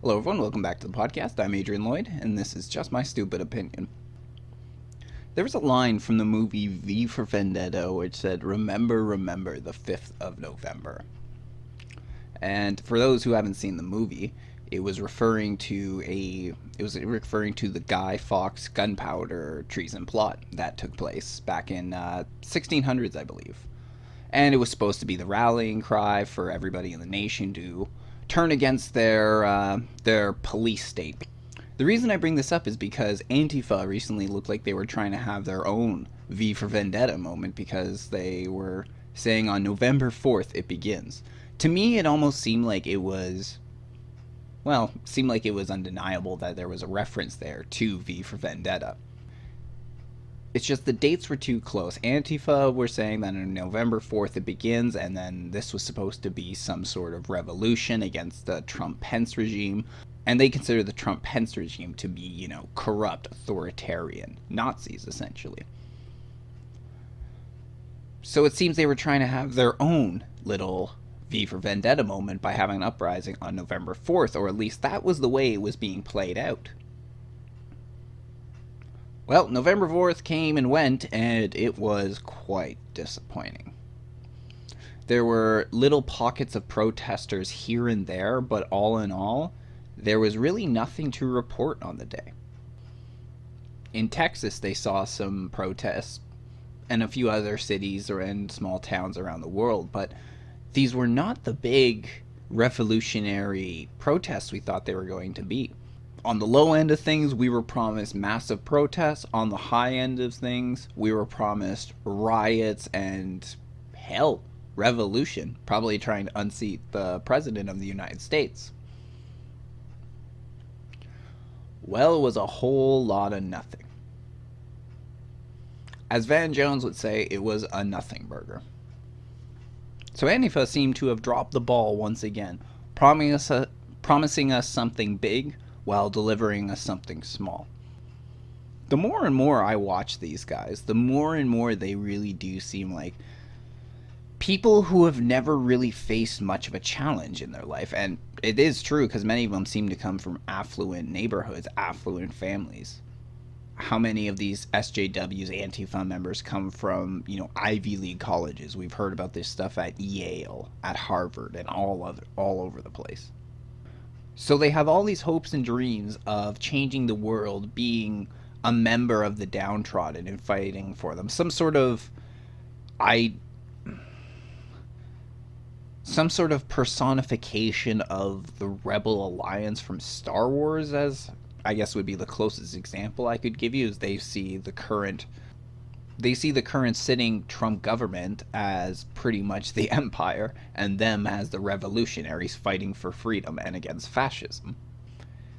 Hello everyone, welcome back to the podcast. I'm Adrian Lloyd, and this is just my stupid opinion. There was a line from the movie V for Vendetta which said, "Remember, remember the 5th of November." And for those who haven't seen the movie, it was referring to the Guy Fawkes gunpowder treason plot that took place back in 1600s, I believe. And it was supposed to be the rallying cry for everybody in the nation to turn against their police state. The reason I bring this up is because Antifa recently looked like they were trying to have their own V for Vendetta moment because they were saying on November 4th it begins. To me, it almost seemed like it was undeniable that there was a reference there to V for Vendetta. It's just the dates were too close. Antifa were saying that on November 4th it begins, and then this was supposed to be some sort of revolution against the Trump-Pence regime. And they consider the Trump-Pence regime to be, corrupt, authoritarian Nazis, essentially. So it seems they were trying to have their own little V for Vendetta moment by having an uprising on November 4th, or at least that was the way it was being played out. Well, November 4th came and went, and it was quite disappointing. There were little pockets of protesters here and there, but all in all, there was really nothing to report on the day. In Texas, they saw some protests, and a few other cities or in small towns around the world, but these were not the big revolutionary protests we thought they were going to be. On the low end of things, we were promised massive protests. On the high end of things, we were promised riots and, hell, revolution. Probably trying to unseat the President of the United States. Well, it was a whole lot of nothing. As Van Jones would say, it was a nothing burger. So Antifa seemed to have dropped the ball once again, promising us something big while delivering us something small. The more and more I watch these guys, the more and more they really do seem like people who have never really faced much of a challenge in their life. And it is true because many of them seem to come from affluent neighborhoods, affluent families. How many of these SJWs, Antifa members, come from, Ivy League colleges? We've heard about this stuff at Yale, at Harvard, and all over the place. So they have all these hopes and dreams of changing the world, being a member of the downtrodden and fighting for them. Some sort of personification of the Rebel Alliance from Star Wars, as I guess would be the closest example I could give you, is they see the current sitting Trump government as pretty much the empire, and them as the revolutionaries fighting for freedom and against fascism.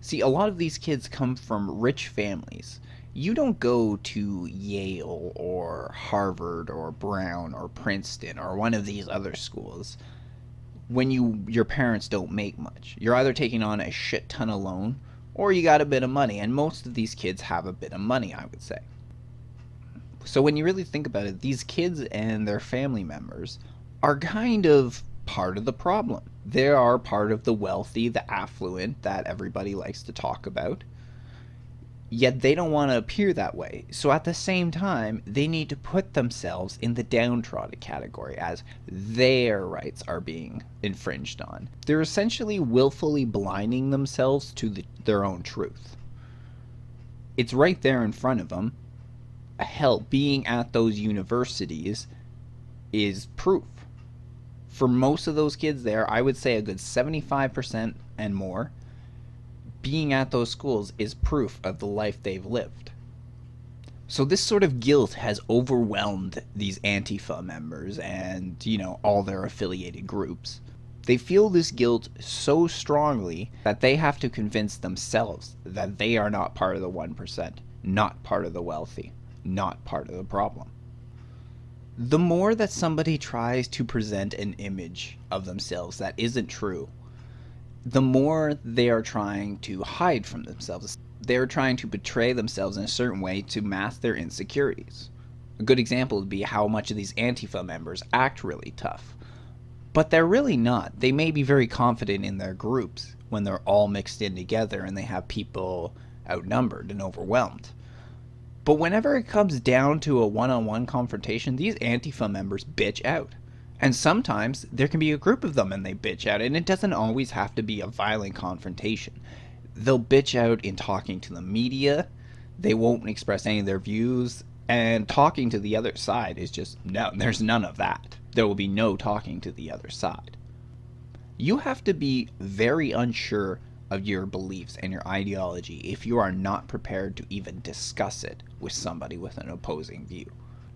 See, a lot of these kids come from rich families. You don't go to Yale or Harvard or Brown or Princeton or one of these other schools when your parents don't make much. You're either taking on a shit ton of loan or you got a bit of money, and most of these kids have a bit of money, I would say. So when you really think about it, these kids and their family members are kind of part of the problem. They are part of the wealthy, the affluent that everybody likes to talk about. Yet they don't want to appear that way. So at the same time, they need to put themselves in the downtrodden category as their rights are being infringed on. They're essentially willfully blinding themselves to their own truth. It's right there in front of them. Hell, being at those universities is proof. For most of those kids there, I would say a good 75% and more, being at those schools is proof of the life they've lived. So this sort of guilt has overwhelmed these Antifa members and, all their affiliated groups. They feel this guilt so strongly that they have to convince themselves that they are not part of the 1%, not part of the wealthy, not part of the problem. The more that somebody tries to present an image of themselves that isn't true, the more they are trying to hide from themselves. They're trying to portray themselves in a certain way to mask their insecurities. A good example would be how much of these Antifa members act really tough. But they're really not. They may be very confident in their groups, when they're all mixed in together and they have people outnumbered and overwhelmed. But whenever it comes down to a one-on-one confrontation, these Antifa members bitch out. And sometimes there can be a group of them and they bitch out, and it doesn't always have to be a violent confrontation. They'll bitch out in talking to the media, they won't express any of their views, and talking to the other side is just, no, there's none of that. There will be no talking to the other side. You have to be very unsure of your beliefs and your ideology if you are not prepared to even discuss it with somebody with an opposing view.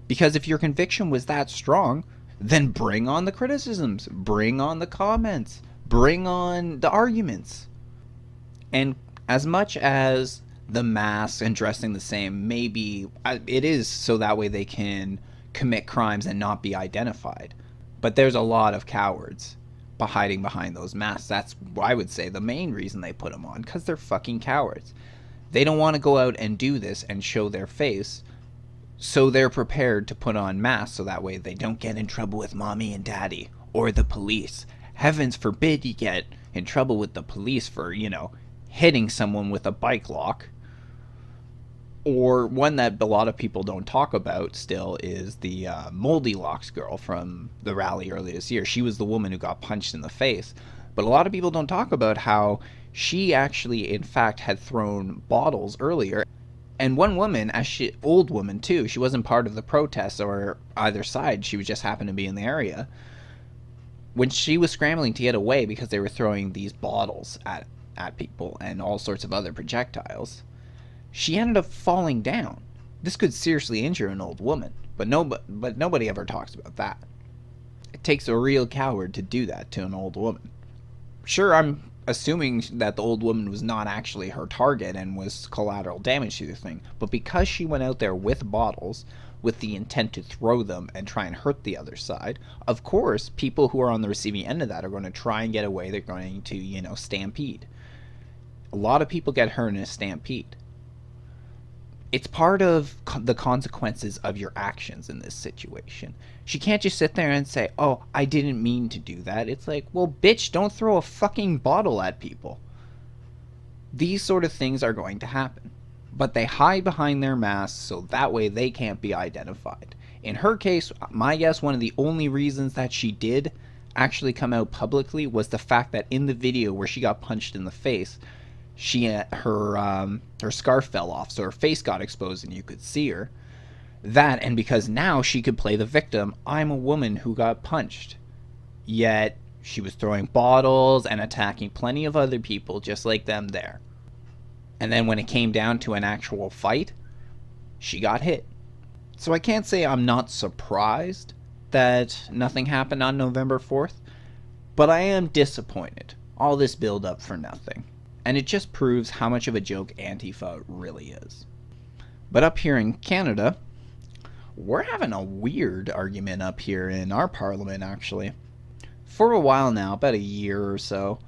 Because if your conviction was that strong, then bring on the criticisms, bring on the comments, bring on the arguments. And as much as the masks and dressing the same, maybe it is so that way they can commit crimes and not be identified. But there's a lot of cowards hiding behind those masks. That's, I would say, the main reason they put them on, because they're fucking cowards. They don't want to go out and do this and show their face, so they're prepared to put on masks so that way they don't get in trouble with mommy and daddy or the police. Heavens forbid you get in trouble with the police for, hitting someone with a bike lock. Or one that a lot of people don't talk about still is the Moldy Locks girl from the rally earlier this year. She was the woman who got punched in the face. But a lot of people don't talk about how she actually, in fact, had thrown bottles earlier. And one woman, old woman too, she wasn't part of the protests or either side. She was just happened to be in the area. When she was scrambling to get away because they were throwing these bottles at people and all sorts of other projectiles, she ended up falling down. This could seriously injure an old woman, but nobody ever talks about that. It takes a real coward to do that to an old woman. Sure, I'm assuming that the old woman was not actually her target and was collateral damage to the thing, but because she went out there with bottles with the intent to throw them and try and hurt the other side, of course, people who are on the receiving end of that are going to try and get away. They're going to, stampede. A lot of people get hurt in a stampede. It's part of the consequences of your actions in this situation. She can't just sit there and say, oh, I didn't mean to do that. It's like, well, bitch, don't throw a fucking bottle at people. These sort of things are going to happen. But they hide behind their masks so that way they can't be identified. In her case, my guess, one of the only reasons that she did actually come out publicly was the fact that in the video where she got punched in the face, her scarf fell off, so her face got exposed and you could see her. That, and because now she could play the victim, I'm a woman who got punched. Yet she was throwing bottles and attacking plenty of other people just like them there. And then when it came down to an actual fight, she got hit. So I can't say I'm not surprised that nothing happened on November 4th, but I am disappointed. All this build up for nothing. And it just proves how much of a joke Antifa really is. But up here in Canada, we're having a weird argument up here in our parliament, actually. For a while now, about a year or so,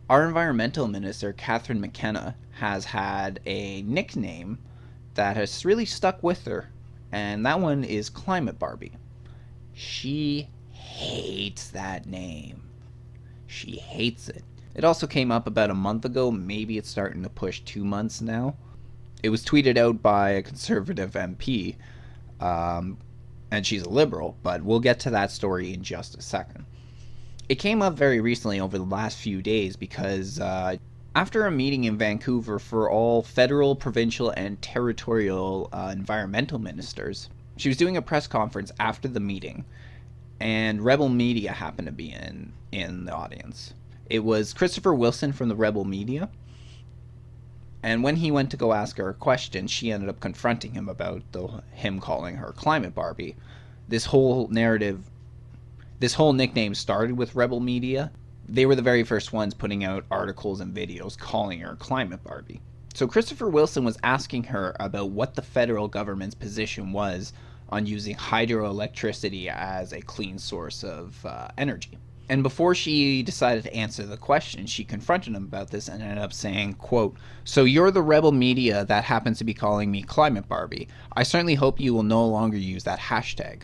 our environmental minister, Catherine Mckenna, has had a nickname that has really stuck with her, and that one is Climate Barbie. She hates that name. She hates it. It also came up about a month ago. Maybe it's starting to push 2 months now. It was tweeted out by a conservative MP, and she's a liberal, but we'll get to that story in just a second. It came up very recently over the last few days because after a meeting in Vancouver for all federal, provincial, and territorial environmental ministers, she was doing a press conference after the meeting, and Rebel Media happened to be in the audience. It was Christopher Wilson from the Rebel Media, and when he went to go ask her a question, she ended up confronting him about him calling her Climate Barbie. This whole nickname started with Rebel Media. They were the very first ones putting out articles and videos calling her Climate Barbie. So Christopher Wilson was asking her about what the federal government's position was on using hydroelectricity as a clean source of energy. And before she decided to answer the question, she confronted him about this and ended up saying, quote, "So you're the Rebel Media that happens to be calling me Climate Barbie. I certainly hope you will no longer use that hashtag."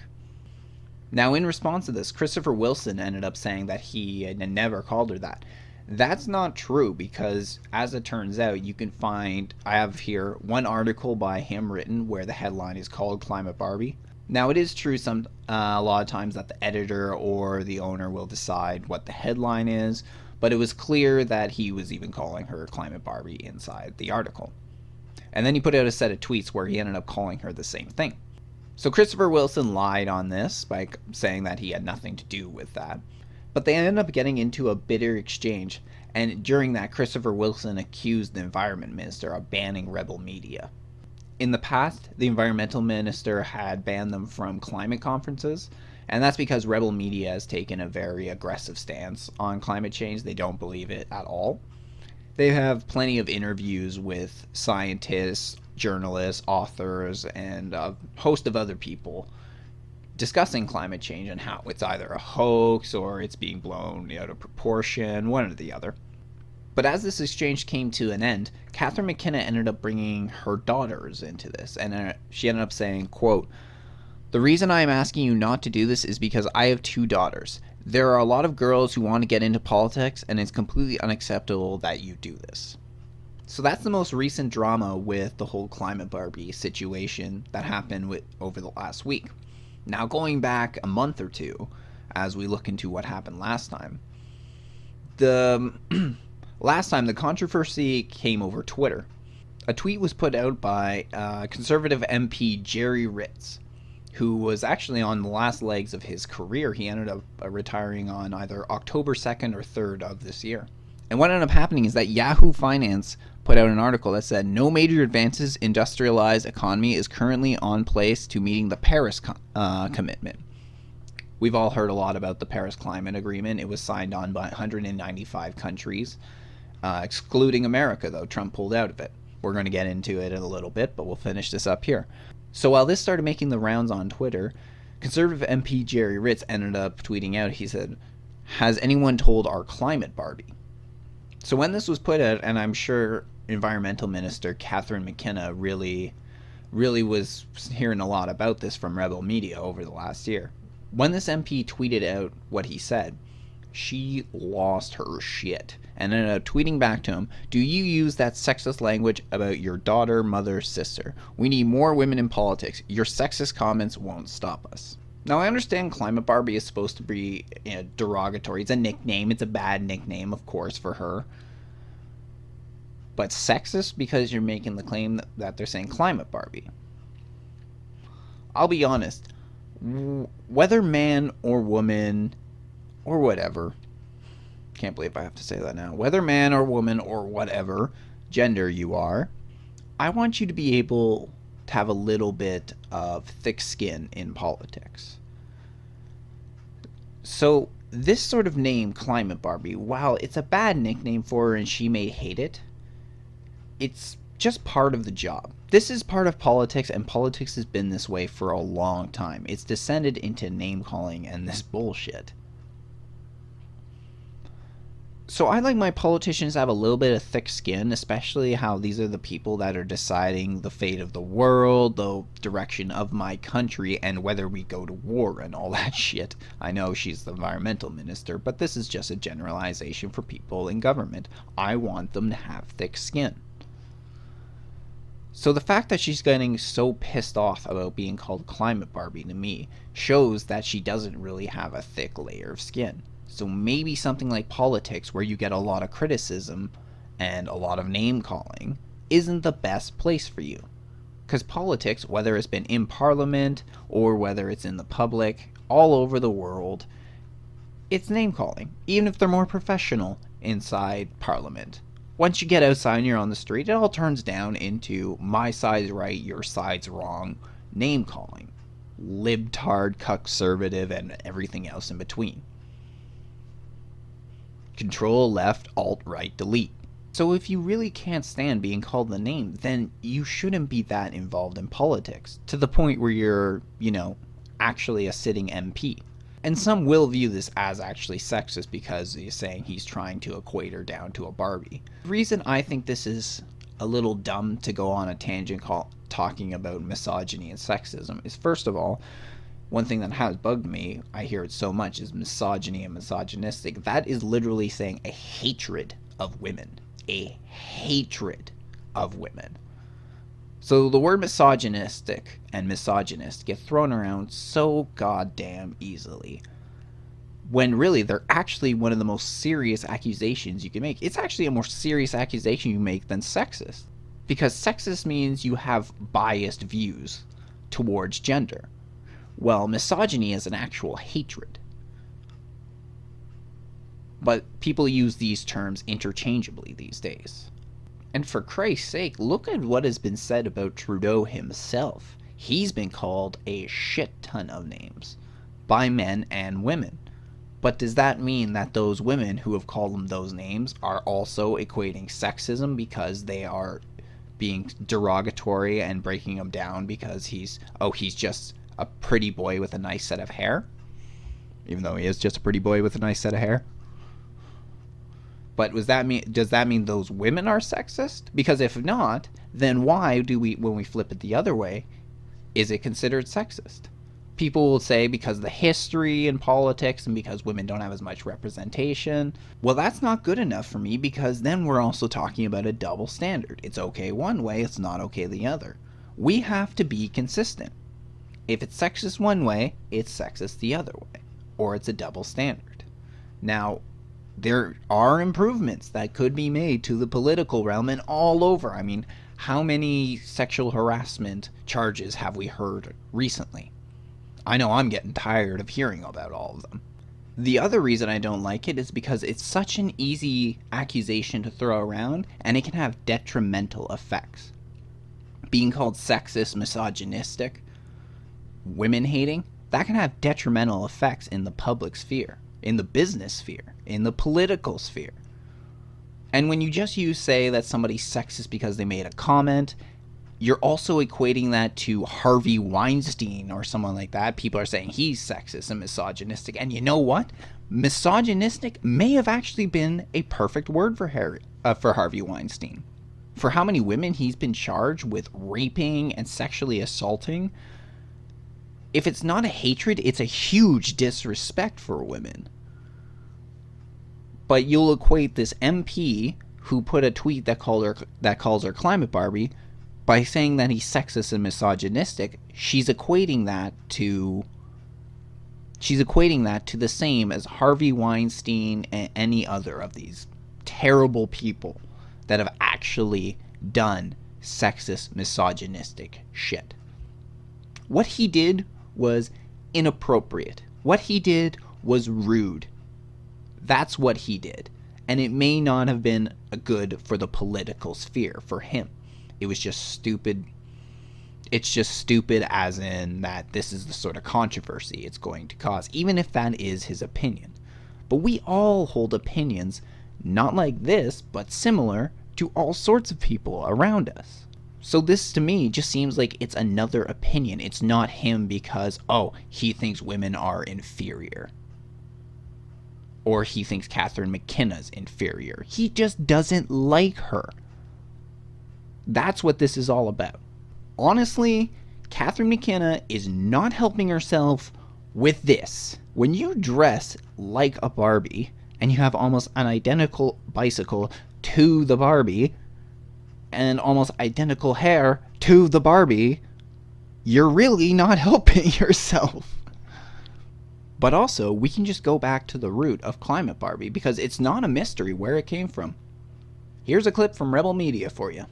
Now, in response to this, Christopher Wilson ended up saying that he had never called her that. That's not true because, as it turns out, you can find, I have here one article by him written where the headline is called Climate Barbie. Now, it is true a lot of times that the editor or the owner will decide what the headline is, but it was clear that he was even calling her Climate Barbie inside the article. And then he put out a set of tweets where he ended up calling her the same thing. So Christopher Wilson lied on this by saying that he had nothing to do with that. But they ended up getting into a bitter exchange, and during that, Christopher Wilson accused the environment minister of banning rebel media. In the past, the environmental minister had banned them from climate conferences, and that's because rebel media has taken a very aggressive stance on climate change. They don't believe it at all. They have plenty of interviews with scientists, journalists, authors, and a host of other people discussing climate change and how it's either a hoax or it's being blown out of proportion, one or the other. But as this exchange came to an end, Catherine Mckenna ended up bringing her daughters into this, and she ended up saying, quote, "The reason I am asking you not to do this is because I have 2 daughters. There are a lot of girls who want to get into politics, and it's completely unacceptable that you do this." So that's the most recent drama with the whole Climate Barbie situation that happened over the last week. Now, going back a month or two, as we look into what happened last time, last time the controversy came over Twitter. A tweet was put out by conservative MP Jerry Ritz, who was actually on the last legs of his career. He ended up retiring on either October 2nd or 3rd of this year. And what ended up happening is that Yahoo Finance put out an article that said no major advances industrialized economy is currently on place to meeting the Paris commitment. We've all heard a lot about the Paris Climate Agreement. It was signed on by 195 countries, excluding America, though Trump pulled out of it. We're going to get into it in a little bit, but we'll finish this up here. So while this started making the rounds on Twitter, conservative MP Jerry Ritz ended up tweeting out, he said, "Has anyone told our Climate Barbie?" So when this was put out, and I'm sure Environmental Minister Catherine Mckenna really was hearing a lot about this from rebel media over the last year. When this MP tweeted out what he said, she lost her shit and ended up tweeting back to him, "Do you use that sexist language about your daughter, mother, sister? We need more women in politics. Your sexist comments won't stop us." Now, I understand Climate Barbie is supposed to be derogatory. It's a nickname. It's a bad nickname, of course, for her. But sexist because you're making the claim that they're saying Climate Barbie. I'll be honest. Whether man or woman or whatever, can't believe I have to say that now, whether man or woman or whatever gender you are, I want you to be able to have a little bit of thick skin in politics. So this sort of name, Climate Barbie, while it's a bad nickname for her and she may hate it, it's just part of the job. This is part of politics, and politics has been this way for a long time. It's descended into name calling and this bullshit. So I like my politicians to have a little bit of thick skin, especially how these are the people that are deciding the fate of the world, the direction of my country, and whether we go to war and all that shit. I know she's the environmental minister, but this is just a generalization for people in government. I want them to have thick skin. So the fact that she's getting so pissed off about being called Climate Barbie to me shows that she doesn't really have a thick layer of skin. So maybe something like politics, where you get a lot of criticism and a lot of name calling, isn't the best place for you. Because politics, whether it's been in Parliament or whether it's in the public, all over the world, it's name calling, even if they're more professional inside Parliament. Once you get outside and you're on the street, it all turns down into my side's right, your side's wrong, name calling. Libtard, conservative, and everything else in between. Control, left, alt, right, delete. So if you really can't stand being called the name, then you shouldn't be that involved in politics, to the point where you're, actually a sitting MP. And some will view this as actually sexist because he's saying he's trying to equate her down to a Barbie. The reason I think this is a little dumb to go on a tangent talking about misogyny and sexism is, first of all, one thing that has bugged me, I hear it so much, is misogyny and misogynistic. That is literally saying a hatred of women. A hatred of women. So the word misogynistic and misogynist get thrown around so goddamn easily, when really they're actually one of the most serious accusations you can make. It's actually a more serious accusation you make than sexist, because sexist means you have biased views towards gender. Well, misogyny is an actual hatred. But people use these terms interchangeably these days. And for Christ's sake, look at what has been said about Trudeau himself. He's been called a shit ton of names by men and women. But does that mean that those women who have called him those names are also equating sexism because they are being derogatory and breaking him down because he's just a pretty boy with a nice set of hair? Even though he is just a pretty boy with a nice set of hair. But does that mean those women are sexist? Because if not, then why do we, when we flip it the other way, is it considered sexist? People will say because of the history in politics and because women don't have as much representation. Well, that's not good enough for me, because then we're also talking about a double standard. It's okay one way, it's not okay the other. We have to be consistent. If it's sexist one way, it's sexist the other way. Or it's a double standard. Now, there are improvements that could be made to the political realm and all over. I mean, how many sexual harassment charges have we heard recently? I know I'm getting tired of hearing about all of them. The other reason I don't like it is because it's such an easy accusation to throw around, and it can have detrimental effects. Being called sexist, misogynistic, women-hating, that can have detrimental effects in the public sphere, in the business sphere, in the political sphere. And when you just say that somebody's sexist because they made a comment, you're also equating that to Harvey Weinstein or someone like that. People are saying he's sexist and misogynistic. And you know what? Misogynistic may have actually been a perfect word for Harvey Weinstein. For how many women he's been charged with raping and sexually assaulting. If it's not a hatred, it's a huge disrespect for women. But you'll equate this MP who put a tweet that calls her Climate Barbie by saying that he's sexist and misogynistic. She's equating that to the same as Harvey Weinstein and any other of these terrible people that have actually done sexist, misogynistic shit. What he did was inappropriate. What he did was rude. That's what he did. And it may not have been good for the political sphere for him. It was just stupid. It's just stupid as in that this is the sort of controversy it's going to cause, even if that is his opinion. But we all hold opinions, not like this, but similar to all sorts of people around us. So this to me just seems like it's another opinion. It's not him because, he thinks women are inferior. Or he thinks Catherine McKenna's inferior. He just doesn't like her. That's what this is all about. Honestly, Catherine McKenna is not helping herself with this. When you dress like a Barbie, and you have almost an identical bicycle to the Barbie, and almost identical hair to the Barbie, you're really not helping yourself. But also, we can just go back to the root of Climate Barbie, because it's not a mystery where it came from. Here's a clip from Rebel Media for you.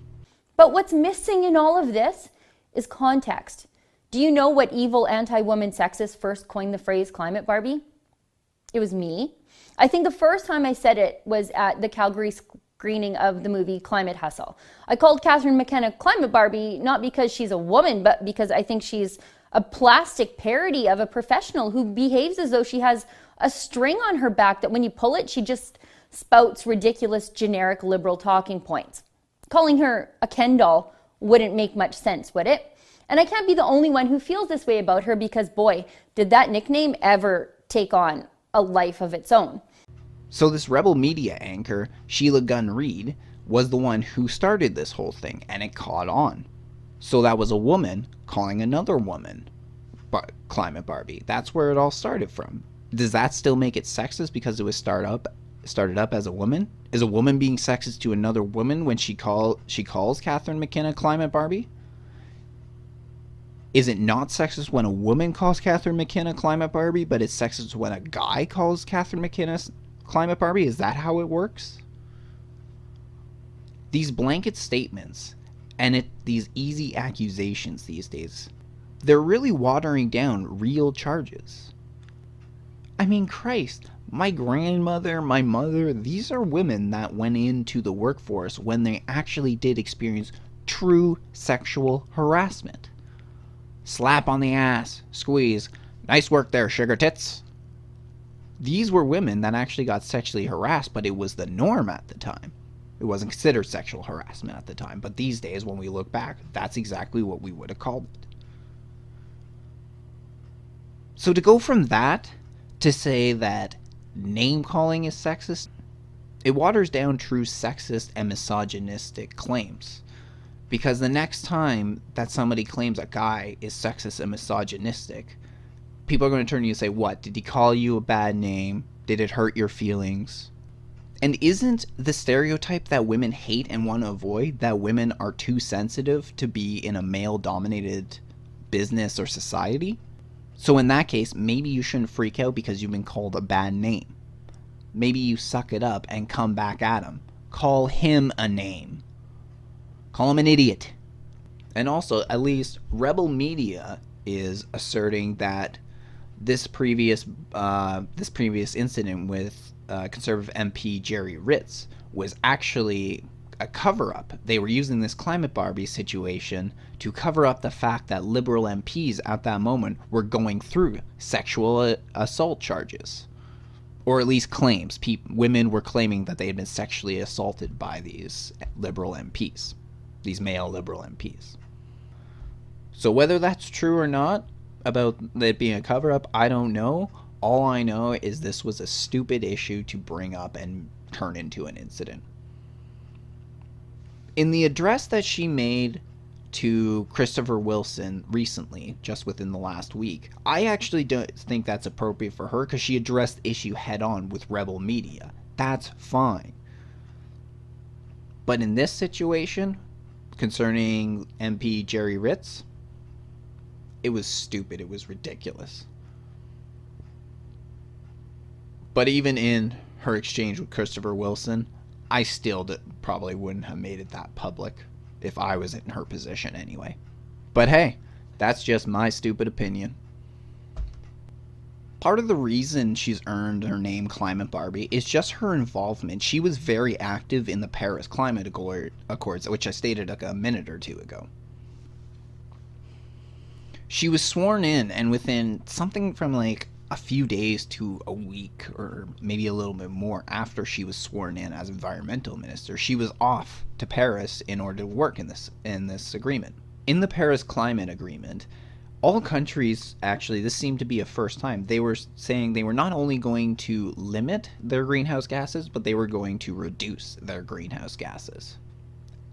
But what's missing in all of this is context. Do you know what evil anti-woman sexist first coined the phrase Climate Barbie? It was me. I think the first time I said it was at the Calgary screening of the movie Climate Hustle. I called Catherine McKenna Climate Barbie, not because she's a woman, but because I think she's a plastic parody of a professional who behaves as though she has a string on her back that when you pull it, she just spouts ridiculous, generic liberal talking points. Calling her a Ken doll wouldn't make much sense, would it? And I can't be the only one who feels this way about her because, boy, did that nickname ever take on a life of its own. So this Rebel Media anchor, Sheila Gunn Reid, was the one who started this whole thing, and it caught on. So that was a woman calling another woman Climate Barbie. That's where it all started from. Does that still make it sexist because it was started up as a woman? Is a woman being sexist to another woman when she calls Catherine McKenna Climate Barbie? Is it not sexist when a woman calls Catherine McKenna Climate Barbie, but it's sexist when a guy calls Catherine McKenna Climate Barbie? Is that how it works? These blanket statements and these easy accusations these days, they're really watering down real charges. I mean, Christ, my grandmother, my mother, these are women that went into the workforce when they actually did experience true sexual harassment. Slap on the ass, squeeze, nice work there, sugar tits. These were women that actually got sexually harassed, but it was the norm at the time. It wasn't considered sexual harassment at the time, but these days, when we look back, that's exactly what we would have called it. So to go from that to say that name-calling is sexist, it waters down true sexist and misogynistic claims. Because the next time that somebody claims a guy is sexist and misogynistic, people are going to turn to you and say, what? Did he call you a bad name? Did it hurt your feelings? And isn't the stereotype that women hate and want to avoid that women are too sensitive to be in a male-dominated business or society? So in that case, maybe you shouldn't freak out because you've been called a bad name. Maybe you suck it up and come back at him. Call him a name. Call him an idiot. And also, at least Rebel Media is asserting that this previous incident with Conservative MP Jerry Ritz was actually a cover-up. They were using this Climate Barbie situation to cover up the fact that Liberal MPs at that moment were going through sexual assault charges. Or at least claims. Women were claiming that they had been sexually assaulted by these Liberal MPs. These male Liberal MPs. So whether that's true or not, about it being a cover-up, I don't know. All I know is this was a stupid issue to bring up and turn into an incident. In the address that she made to Christopher Wilson recently, just within the last week, I actually don't think that's appropriate for her because she addressed the issue head-on with Rebel Media. That's fine. But in this situation, concerning MP Jerry Ritz, it was stupid. It was ridiculous. But even in her exchange with Christopher Wilson, I still probably wouldn't have made it that public if I was in her position anyway. But hey, that's just my stupid opinion. Part of the reason she's earned her name Climate Barbie is just her involvement. She was very active in the Paris Climate Accords, which I stated like a minute or two ago. She was sworn in, and within something from like a few days to a week, or maybe a little bit more after she was sworn in as environmental minister, she was off to Paris in order to work in this agreement. In the Paris Climate Agreement, all countries, actually, this seemed to be a first time, they were saying they were not only going to limit their greenhouse gases, but they were going to reduce their greenhouse gases.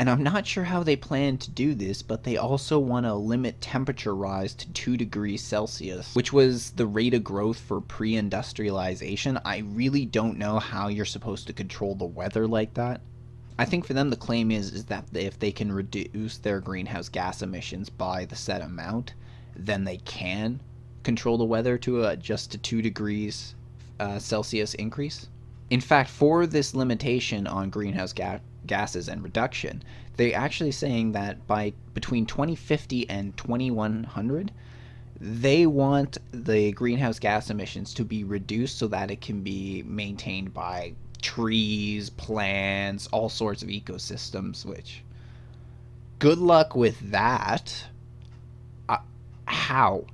And I'm not sure how they plan to do this, but they also want to limit temperature rise to 2 degrees Celsius, which was the rate of growth for pre-industrialization. I really don't know how you're supposed to control the weather like that. I think for them the claim is that if they can reduce their greenhouse gas emissions by the set amount, then they can control the weather to just a 2 degrees Celsius increase. In fact, for this limitation on greenhouse gases and reduction, they're actually saying that by between 2050 and 2100, they want the greenhouse gas emissions to be reduced so that it can be maintained by trees, plants, all sorts of ecosystems, which, good luck with that. How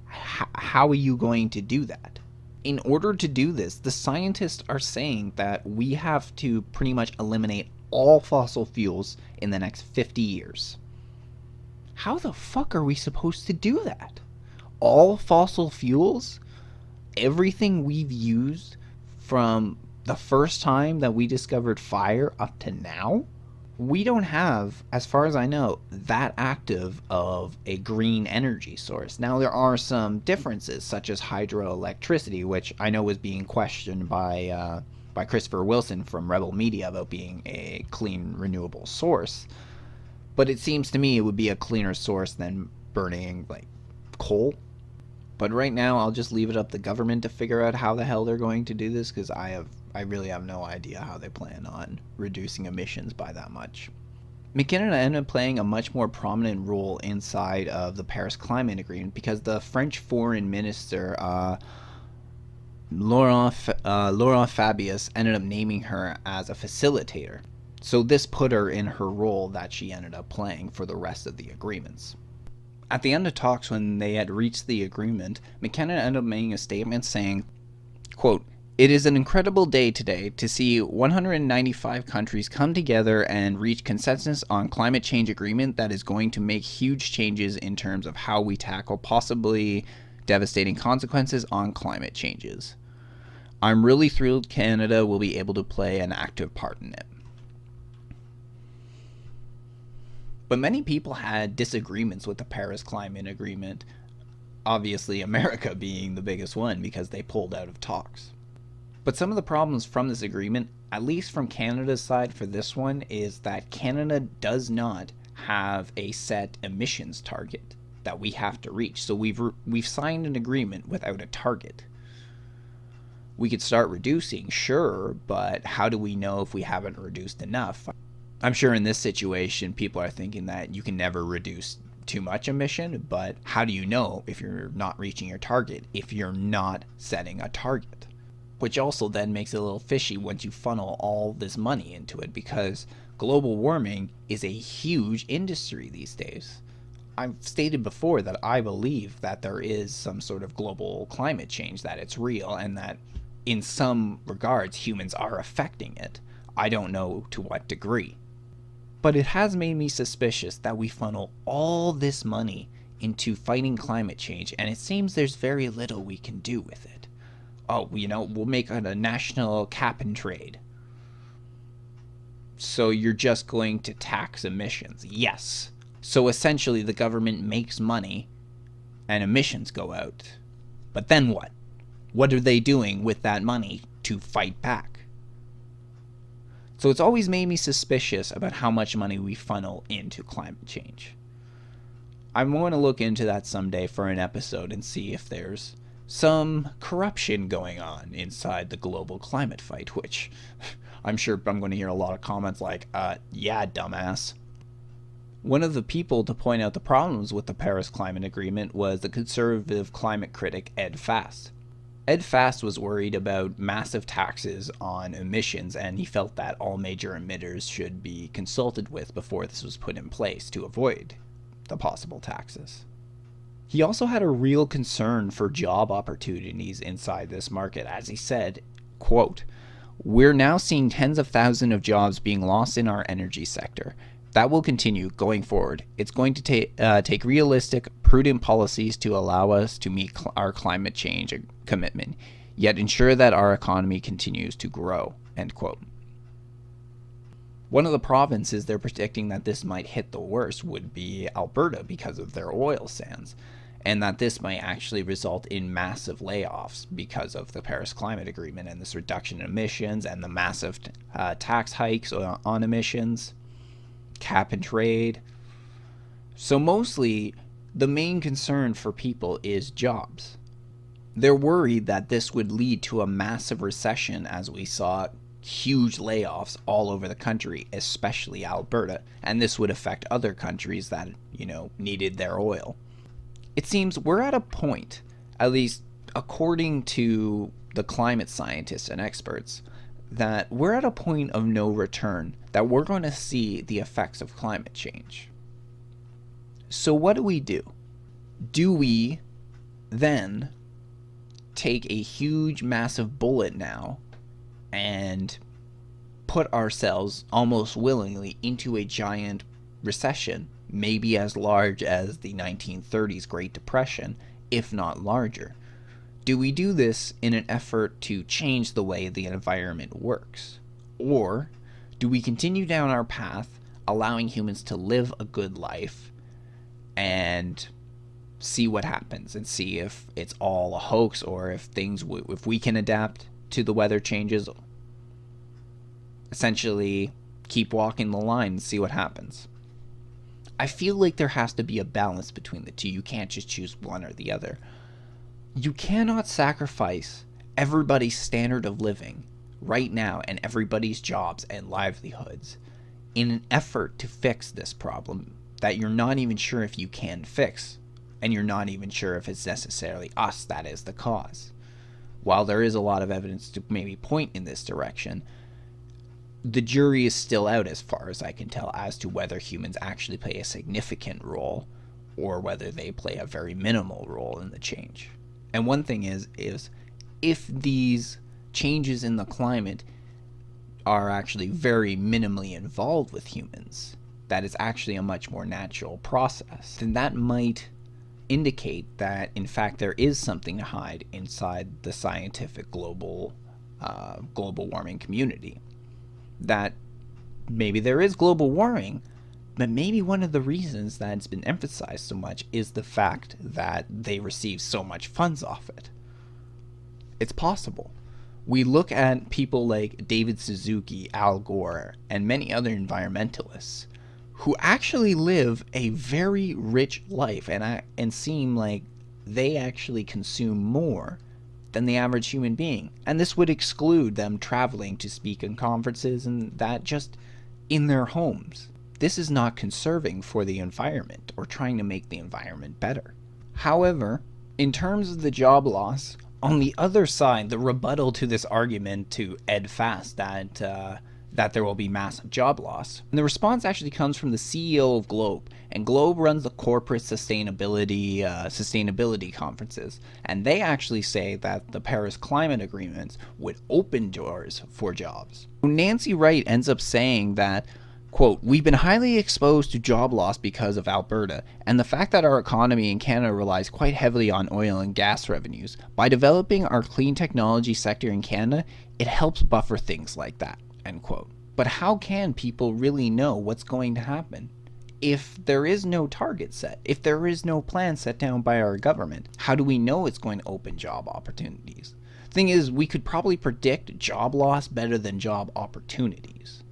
are you going to do that? In order to do this, the scientists are saying that we have to pretty much eliminate all fossil fuels in the next 50 years. How the fuck are we supposed to do that? All fossil fuels? Everything we've used from the first time that we discovered fire up to now? we don't have, as far as I know, that active of a green energy source. Now, there are some differences, such as hydroelectricity, which I know was being questioned by Christopher Wilson from Rebel Media about being a clean, renewable source. But it seems to me it would be a cleaner source than burning, like, coal. But right now, I'll just leave it up to the government to figure out how the hell they're going to do this, because I really have no idea how they plan on reducing emissions by that much. Mckenna ended up playing a much more prominent role inside of the Paris Climate Agreement because the French Foreign Minister, Laurent Fabius, ended up naming her as a facilitator. So this put her in her role that she ended up playing for the rest of the agreements. At the end of talks, when they had reached the agreement, Mckenna ended up making a statement saying, quote, "It is an incredible day today to see 195 countries come together and reach consensus on climate change agreement that is going to make huge changes in terms of how we tackle possibly devastating consequences on climate changes. I'm really thrilled Canada will be able to play an active part in it." But many people had disagreements with the Paris Climate Agreement, obviously America being the biggest one because they pulled out of talks. But some of the problems from this agreement, at least from Canada's side for this one, is that Canada does not have a set emissions target that we have to reach. So we've signed an agreement without a target. We could start reducing, sure, but how do we know if we haven't reduced enough? I'm sure in this situation, people are thinking that you can never reduce too much emission, but how do you know if you're not reaching your target if you're not setting a target? Which also then makes it a little fishy once you funnel all this money into it, because global warming is a huge industry these days. I've stated before that I believe that there is some sort of global climate change, that it's real, and that in some regards humans are affecting it. I don't know to what degree. But it has made me suspicious that we funnel all this money into fighting climate change, and it seems there's very little we can do with it. Oh, we'll make it a national cap and trade. So you're just going to tax emissions. Yes. So essentially the government makes money and emissions go out. But then what? What are they doing with that money to fight back? So it's always made me suspicious about how much money we funnel into climate change. I'm going to look into that someday for an episode and see if there's some corruption going on inside the global climate fight, which I'm sure I'm going to hear a lot of comments like, yeah, dumbass. One of the people to point out the problems with the Paris Climate Agreement was the conservative climate critic Ed Fast. Ed Fast was worried about massive taxes on emissions, and he felt that all major emitters should be consulted with before this was put in place to avoid the possible taxes. He also had a real concern for job opportunities inside this market, as he said, quote, "We're now seeing tens of thousands of jobs being lost in our energy sector. That will continue going forward. It's going to take realistic, prudent policies to allow us to meet our climate change commitment, yet ensure that our economy continues to grow," end quote. One of the provinces they're predicting that this might hit the worst would be Alberta because of their oil sands, and that this might actually result in massive layoffs because of the Paris Climate Agreement and this reduction in emissions and the massive tax hikes on emissions. Cap and trade. So mostly the main concern for people is jobs. They're worried that this would lead to a massive recession, as we saw huge layoffs all over the country, especially Alberta, and this would affect other countries that, needed their oil. It seems we're at a point, at least according to the climate scientists and experts, that we're at a point of no return, that we're going to see the effects of climate change. So what do? Do we then take a huge, massive bullet now and put ourselves almost willingly into a giant recession, maybe as large as the 1930s Great Depression, if not larger? Do we do this in an effort to change the way the environment works? Or do we continue down our path allowing humans to live a good life and see what happens and see if it's all a hoax or if if we can adapt to the weather changes. Essentially, keep walking the line and see what happens. I feel like there has to be a balance between the two. You can't just choose one or the other. You cannot sacrifice everybody's standard of living right now and everybody's jobs and livelihoods in an effort to fix this problem that you're not even sure if you can fix, and you're not even sure if it's necessarily us that is the cause. While there is a lot of evidence to maybe point in this direction, the jury is still out as far as I can tell as to whether humans actually play a significant role or whether they play a very minimal role in the change. And one thing is if these changes in the climate are actually very minimally involved with humans, that it's actually a much more natural process, then that might indicate that in fact there is something to hide inside the scientific global warming community. That maybe there is global warming, but maybe one of the reasons that it's been emphasized so much is the fact that they receive so much funds off it. It's possible. We look at people like David Suzuki, Al Gore, and many other environmentalists who actually live a very rich life and seem like they actually consume more than the average human being. And this would exclude them traveling to speak in conferences and that just in their homes. This is not conserving for the environment or trying to make the environment better. However, in terms of the job loss, on the other side, the rebuttal to this argument to Ed Fast that there will be massive job loss, and the response actually comes from the CEO of Globe, and Globe runs the corporate sustainability conferences, and they actually say that the Paris Climate Agreements would open doors for jobs. Nancy Wright ends up saying that, quote, "We've been highly exposed to job loss because of Alberta, and the fact that our economy in Canada relies quite heavily on oil and gas revenues. By developing our clean technology sector in Canada, it helps buffer things like that," end quote. But how can people really know what's going to happen? If there is no target set, if there is no plan set down by our government, how do we know it's going to open job opportunities? Thing is, we could probably predict job loss better than job opportunities.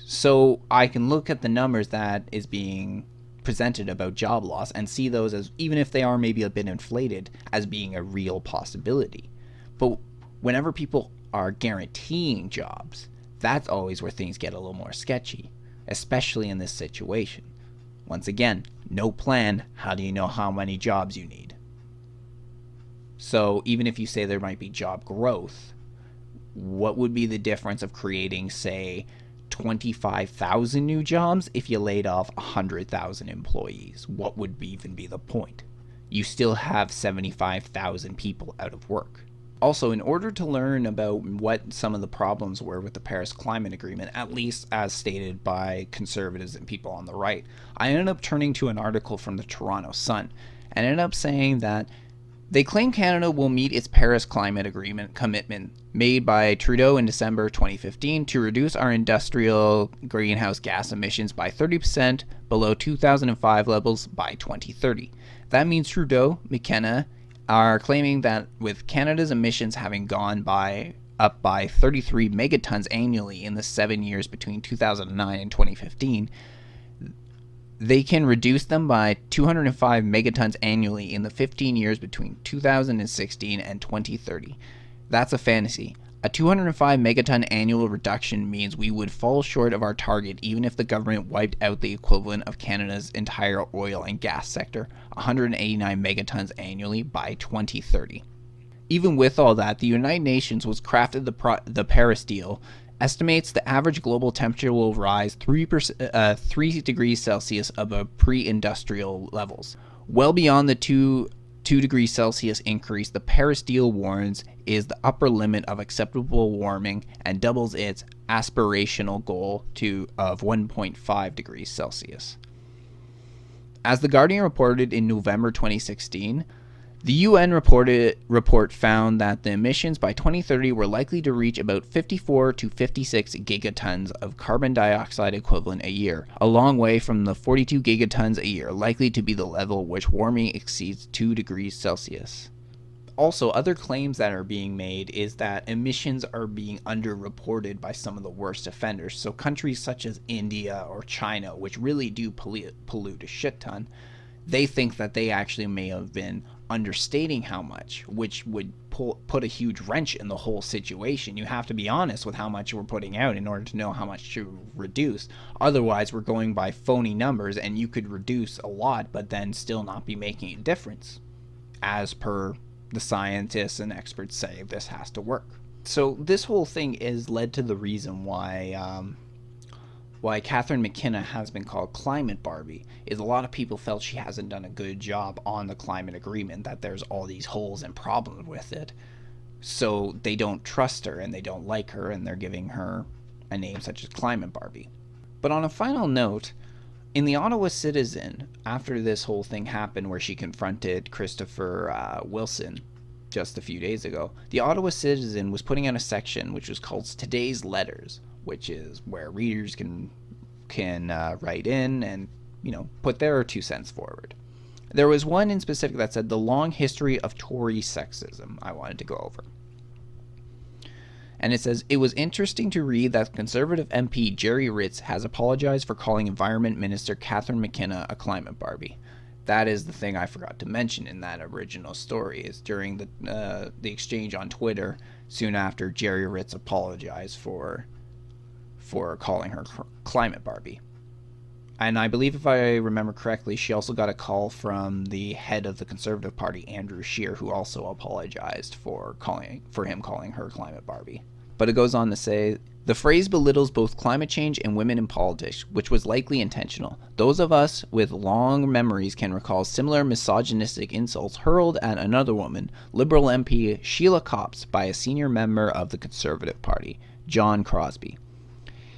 So I can look at the numbers that is being presented about job loss and see those as, even if they are maybe a bit inflated, as being a real possibility. But whenever people are guaranteeing jobs, that's always where things get a little more sketchy, especially in this situation. Once again, no plan. How do you know how many jobs you need? So even if you say there might be job growth, what would be the difference of creating, say, 25,000 new jobs if you laid off 100,000 employees? What would even be the point? You still have 75,000 people out of work. Also, in order to learn about what some of the problems were with the Paris Climate Agreement, at least as stated by conservatives and people on the right, I ended up turning to an article from the Toronto Sun and ended up saying that they claim Canada will meet its Paris Climate Agreement commitment made by Trudeau in December 2015 to reduce our industrial greenhouse gas emissions by 30% below 2005 levels by 2030. That means Trudeau, Mckenna, are claiming that with Canada's emissions having gone up by 33 megatons annually in the 7 years between 2009 and 2015, they can reduce them by 205 megatons annually in the 15 years between 2016 and 2030. That's a fantasy. A 205 megaton annual reduction means we would fall short of our target even if the government wiped out the equivalent of Canada's entire oil and gas sector, 189 megatons annually by 2030. Even with all that, the United Nations, which crafted the Paris deal, estimates the average global temperature will rise 3 degrees Celsius above pre-industrial levels. Well beyond the 2 degrees Celsius increase the Paris deal warns is the upper limit of acceptable warming and doubles its aspirational goal of 1.5 degrees Celsius. As The Guardian reported in November 2016, The UN report found that the emissions by 2030 were likely to reach about 54 to 56 gigatons of carbon dioxide equivalent a year, a long way from the 42 gigatons a year likely to be the level which warming exceeds 2 degrees Celsius. Also, other claims that are being made is that emissions are being underreported by some of the worst offenders. So countries such as India or China, which really do pollute a shit ton, they think that they actually may have been understating how much, which would put a huge wrench in the whole situation. You have to be honest with how much we're putting out in order to know how much to reduce. Otherwise, we're going by phony numbers, and you could reduce a lot, but then still not be making a difference. As per the scientists and experts say, this has to work. So this whole thing is led to the reason why Catherine Mckenna has been called Climate Barbie, is a lot of people felt she hasn't done a good job on the climate agreement, that there's all these holes and problems with it. So they don't trust her and they don't like her, and they're giving her a name such as Climate Barbie. But on a final note, in the Ottawa Citizen, after this whole thing happened where she confronted Christopher Wilson just a few days ago, the Ottawa Citizen was putting out a section which was called Today's Letters, which is where readers can write in and, put their 2 cents forward. There was one in specific that said the long history of Tory sexism I wanted to go over. And it says, it was interesting to read that Conservative MP Jerry Ritz has apologized for calling Environment Minister Catherine Mckenna a climate Barbie. That is the thing I forgot to mention in that original story, is during the exchange on Twitter, soon after Jerry Ritz apologized for calling her climate Barbie. And I believe, if I remember correctly, she also got a call from the head of the Conservative Party, Andrew Scheer, who also apologized for him calling her climate Barbie. But it goes on to say, the phrase belittles both climate change and women in politics, which was likely intentional. Those of us with long memories can recall similar misogynistic insults hurled at another woman, Liberal MP Sheila Copps, by a senior member of the Conservative Party, John Crosbie.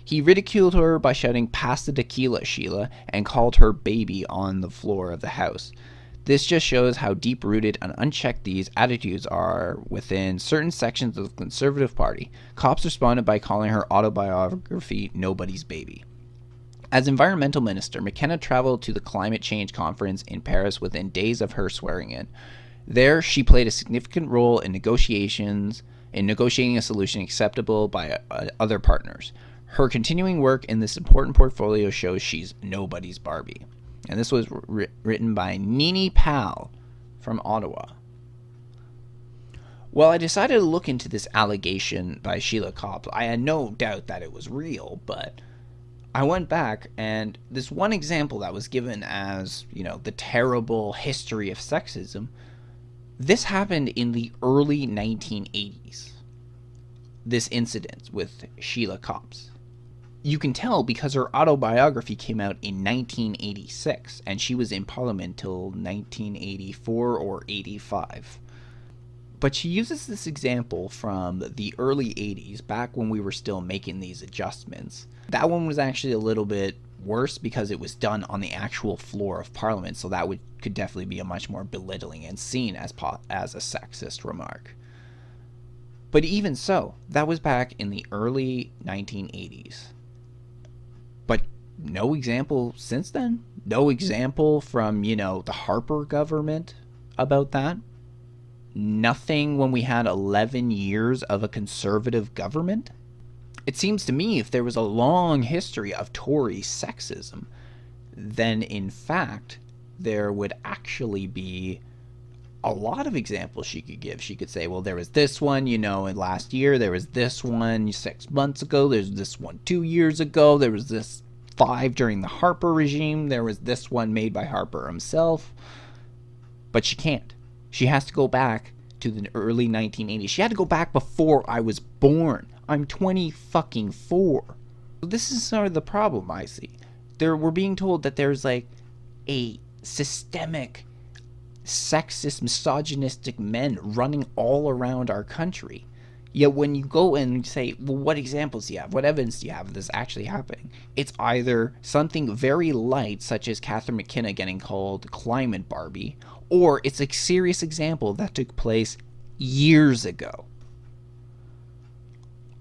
He ridiculed her by shouting, "Pass the tequila, Sheila," and called her baby on the floor of the House. This just shows how deep-rooted and unchecked these attitudes are within certain sections of the Conservative Party. Copps responded by calling her autobiography Nobody's Baby. As environmental minister, Mckenna traveled to the climate change conference in Paris within days of her swearing in. There, she played a significant role in negotiating a solution acceptable by other partners. Her continuing work in this important portfolio shows she's nobody's Barbie. And this was written by Nini Pal from Ottawa. Well, I decided to look into this allegation by Sheila Copps. I had no doubt that it was real, but I went back, and this one example that was given as, the terrible history of sexism, this happened in the early 1980s. This incident with Sheila Copps. You can tell because her autobiography came out in 1986, and she was in Parliament till 1984 or 85. But she uses this example from the early 80s, back when we were still making these adjustments. That one was actually a little bit worse because it was done on the actual floor of Parliament, so that could definitely be a much more belittling and seen as a sexist remark. But even so, that was back in the early 1980s. But no example since then? No example from, the Harper government about that? Nothing when we had 11 years of a conservative government? It seems to me if there was a long history of Tory sexism, then in fact there would actually be a lot of examples she could give. She could say, well, there was this one, in last year, there was this one 6 months ago, there's this one 2 years ago, there was this 5 during the Harper regime, there was this one made by Harper himself. But she can't. She has to go back to the early 1980s. She had to go back before I was born. I'm 24. This is sort of the problem I see. We're being told that there's like a systemic sexist, misogynistic men running all around our country. Yet when you go and say, well, what examples do you have? What evidence do you have of this actually happening? It's either something very light, such as Catherine Mckenna getting called Climate Barbie, or it's a serious example that took place years ago.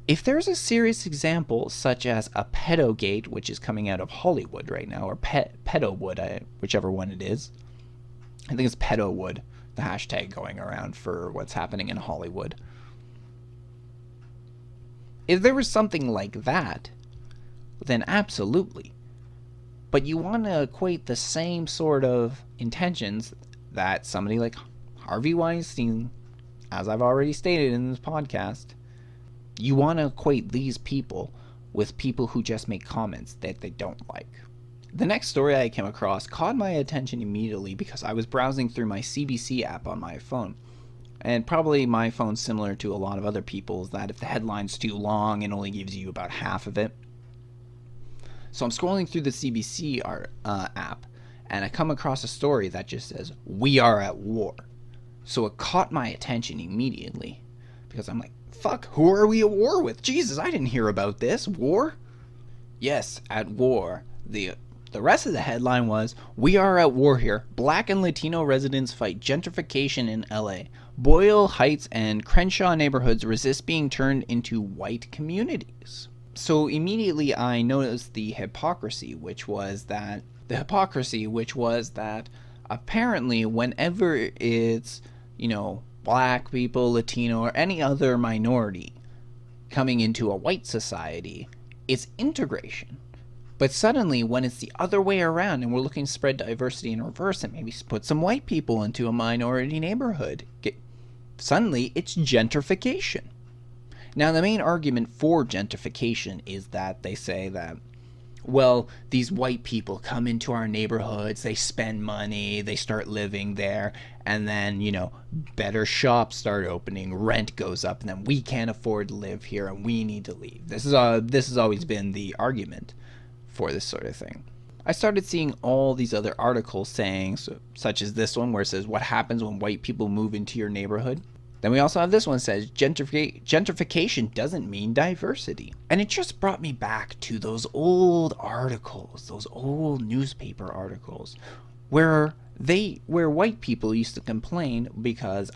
If there's a serious example, such as a pedogate, which is coming out of Hollywood right now, or pedowood, whichever one it is. I think it's pedowood, the hashtag going around for what's happening in Hollywood. If there was something like that, then absolutely. But you want to equate the same sort of intentions that somebody like Harvey Weinstein, as I've already stated in this podcast, you want to equate these people with people who just make comments that they don't like. The next story I came across caught my attention immediately because I was browsing through my CBC app on my phone. And probably my phone's similar to a lot of other people's, that if the headline's too long, it only gives you about half of it. So I'm scrolling through the CBC app, and I come across a story that just says, "We are at war." So it caught my attention immediately, because I'm like, fuck, who are we at war with? Jesus, I didn't hear about this. War? Yes, at war. The rest of the headline was, "We are at war here. Black and Latino residents fight gentrification in LA. Boyle Heights and Crenshaw neighborhoods resist being turned into white communities." So immediately I noticed the hypocrisy, which was that apparently whenever it's, black people, Latino, or any other minority coming into a white society, it's integration. But suddenly, when it's the other way around and we're looking to spread diversity in reverse and maybe put some white people into a minority neighborhood, suddenly it's gentrification. Now, the main argument for gentrification is that they say that, well, these white people come into our neighborhoods, they spend money, they start living there, and then, better shops start opening, rent goes up, and then we can't afford to live here and we need to leave. This has always been the argument for this sort of thing. I started seeing all these other articles saying, such as this one where it says, "What happens when white people move into your neighborhood?" Then we also have this one that says, gentrification doesn't mean diversity. And it just brought me back to those old articles, those old newspaper articles, where white people used to complain because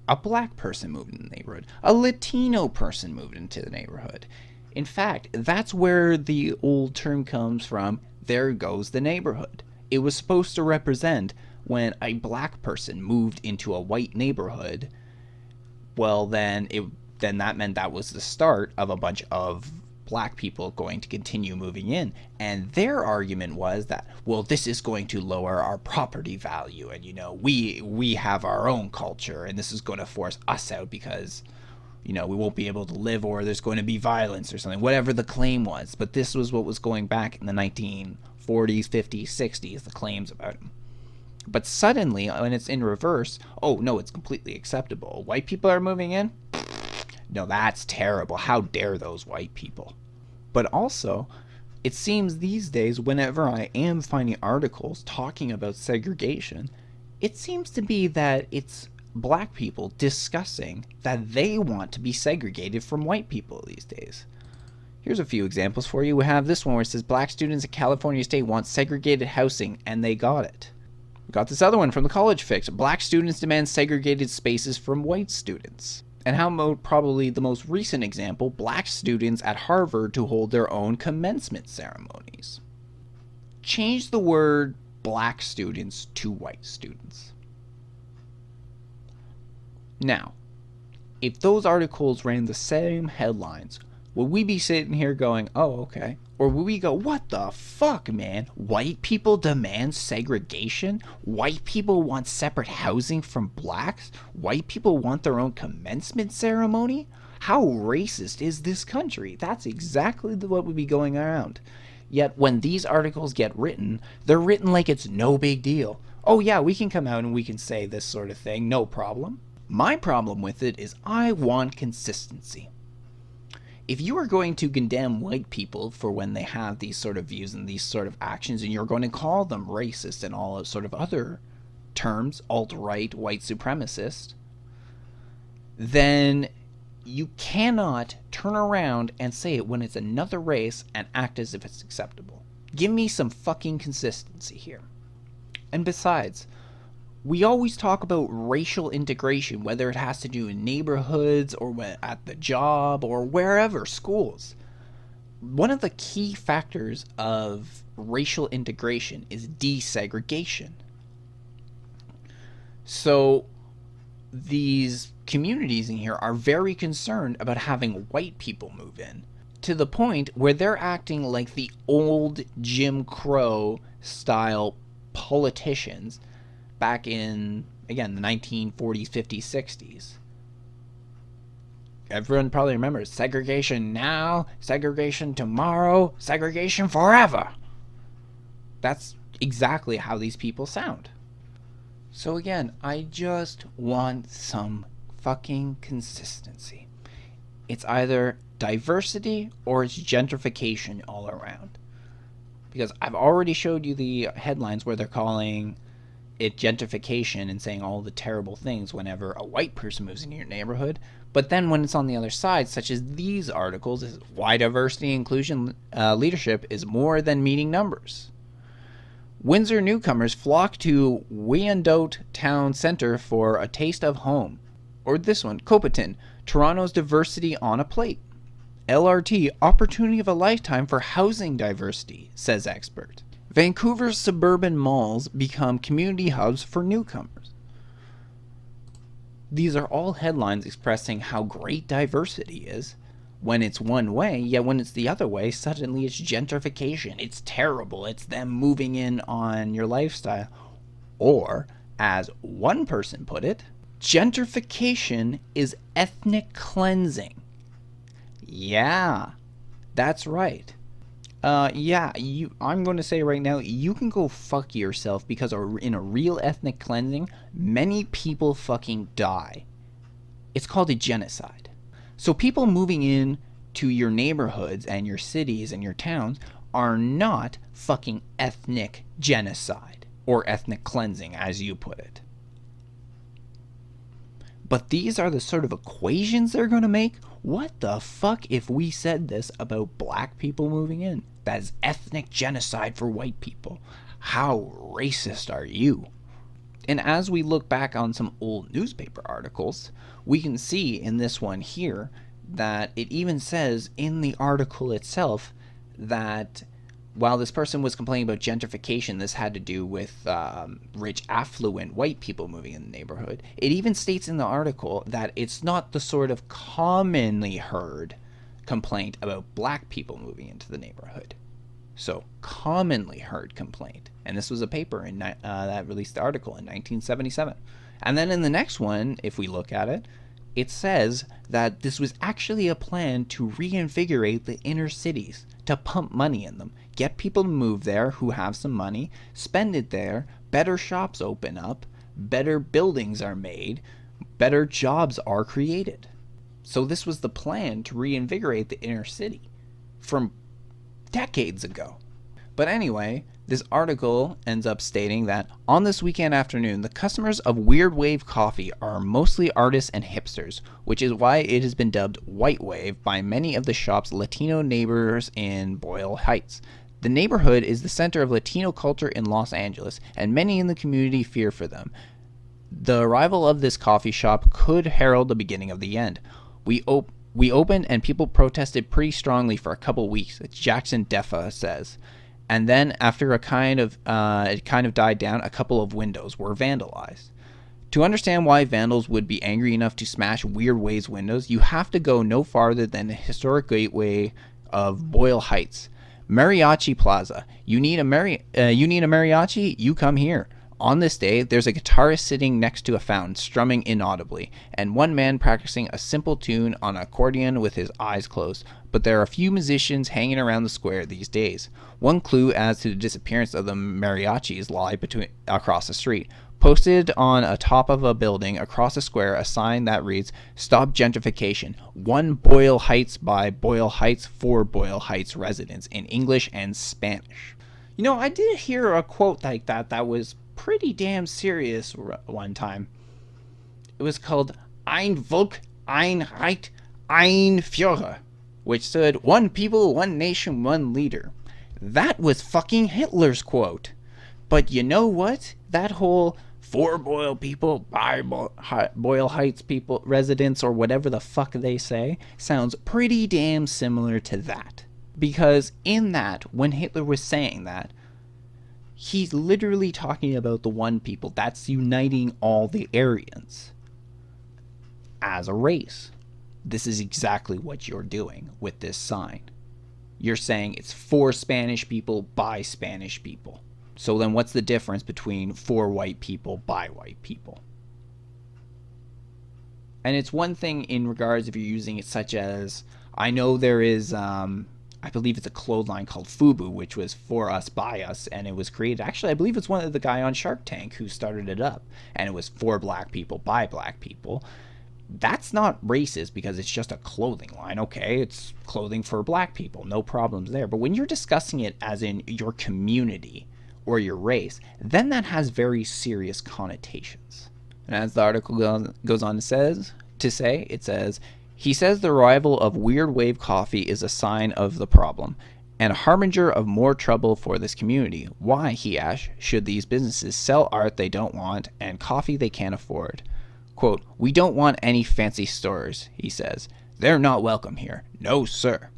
a black person moved in the neighborhood, a Latino person moved into the neighborhood. In fact, that's where the old term comes from, "there goes the neighborhood." It was supposed to represent when a black person moved into a white neighborhood. Well, then that meant that was the start of a bunch of black people going to continue moving in. And their argument was that, well, this is going to lower our property value. And, we have our own culture and this is going to force us out because, we won't be able to live, or there's going to be violence or something, whatever the claim was. But this was what was going back in the 1940s, 50s, 60s, the claims about it. But suddenly, when it's in reverse, oh no, it's completely acceptable. White people are moving in? No, that's terrible. How dare those white people? But also, it seems these days, whenever I am finding articles talking about segregation, it seems to be that it's black people discussing that they want to be segregated from white people these days. Here's a few examples for you. We have this one where it says, "Black students at California State want segregated housing, and they got it." We got this other one from the College Fix. "Black students demand segregated spaces from white students." And how about probably the most recent example, black students at Harvard to hold their own commencement ceremonies. Change the word black students to white students. Now, if those articles ran the same headlines, would we be sitting here going, oh, okay? Or would we go, what the fuck, man? White people demand segregation? White people want separate housing from blacks? White people want their own commencement ceremony? How racist is this country? That's exactly what would be going around. Yet when these articles get written, they're written like it's no big deal. Oh yeah, we can come out and we can say this sort of thing, no problem. My problem with it is I want consistency. If you are going to condemn white people for when they have these sort of views and these sort of actions, and you're going to call them racist and all sort of other terms, alt-right, white supremacist, then you cannot turn around and say it when it's another race and act as if it's acceptable. Give me some fucking consistency here. And besides, We always talk about racial integration, whether it has to do in neighborhoods or at the job or wherever, schools. One of the key factors of racial integration is desegregation. So these communities in here are very concerned about having white people move in, to the point where they're acting like the old Jim Crow style politicians back in, again, the 1940s, 50s, 60s. Everyone probably remembers segregation now, segregation tomorrow, segregation forever. That's exactly how these people sound. So again, I just want some fucking consistency. It's either diversity or it's gentrification all around. Because I've already showed you the headlines where they're calling it gentrification and saying all the terrible things whenever a white person moves into your neighborhood. But then when it's on the other side, such as these articles, is why diversity inclusion leadership is more than meeting numbers. Windsor newcomers flock to Wyandotte Town Centre for a taste of home. Or this one, Copaton, Toronto's diversity on a plate. LRT, opportunity of a lifetime for housing diversity, says expert. Vancouver's suburban malls become community hubs for newcomers. These are all headlines expressing how great diversity is when it's one way, yet when it's the other way, suddenly it's gentrification. It's terrible. It's them moving in on your lifestyle. Or, as one person put it, gentrification is ethnic cleansing. Yeah, that's right. I'm going to say right now, you can go fuck yourself, because in a real ethnic cleansing, many people fucking die. It's called a genocide. So people moving in to your neighborhoods and your cities and your towns are not fucking ethnic genocide, or ethnic cleansing, as you put it. But these are the sort of equations they're going to make? What the fuck if we said this about black people moving in? That is ethnic genocide for white people. How racist are you? And as we look back on some old newspaper articles, we can see in this one here that it even says in the article itself that while this person was complaining about gentrification, this had to do with rich, affluent white people moving in the neighborhood. It even states in the article that it's not the sort of commonly heard complaint about black people moving into the neighborhood. So, commonly heard complaint. And this was a paper that released the article in 1977. And then in the next one, if we look at it, it says that this was actually a plan to reinvigorate the inner cities, to pump money in them, get people to move there who have some money, spend it there, better shops open up, better buildings are made, better jobs are created. So this was the plan to reinvigorate the inner city from decades ago. But anyway, this article ends up stating that on this weekend afternoon, the customers of Weird Wave Coffee are mostly artists and hipsters, which is why it has been dubbed White Wave by many of the shop's Latino neighbors in Boyle Heights. The neighborhood is the center of Latino culture in Los Angeles, and many in the community fear for them. The arrival of this coffee shop could herald the beginning of the end. We opened and people protested pretty strongly for a couple weeks, Jackson Deffa says. And then after it kind of died down, a couple of windows were vandalized. To understand why vandals would be angry enough to smash Weird Wave's windows, you have to go no farther than the historic gateway of Boyle Heights. Mariachi Plaza. You need a mariachi? You come here. On this day, there's a guitarist sitting next to a fountain, strumming inaudibly, and one man practicing a simple tune on an accordion with his eyes closed. But there are a few musicians hanging around the square these days. One clue as to the disappearance of the mariachis lie across the street. Posted on a top of a building across the square, a sign that reads, "Stop Gentrification. 1 Boyle Heights by Boyle Heights for Boyle Heights residents," in English and Spanish. You know, I did hear a quote like that was pretty damn serious one time. It was called Ein Volk, ein Reich, ein Führer, which stood 1 people, 1 nation, 1 leader. That was fucking Hitler's quote. But you know what? That whole for Boyle people, by Boyle Heights people, residents, or whatever the fuck they say, sounds pretty damn similar to that. Because in that, when Hitler was saying that, he's literally talking about the one people that's uniting all the Aryans as a race. This is exactly what you're doing with this sign. You're saying it's for Spanish people, by Spanish people. So then what's the difference between for white people, by white people? And it's one thing in regards if you're using it such as, I know there is, I believe it's a clothesline called FUBU, which was for us, by us, and it was created, actually I believe it's one of the guy on Shark Tank who started it up, and it was for black people, by black people. That's not racist because it's just a clothing line. Okay, it's clothing for black people, no problems there. But when you're discussing it as in your community or your race, then that has very serious connotations. And as the article goes on to say, it says, he says the arrival of weird wave coffee is a sign of the problem and a harbinger of more trouble for this community. Why, he asks, should these businesses sell art they don't want and coffee they can't afford? Quote, we don't want any fancy stores, he says. They're not welcome here. No, sir.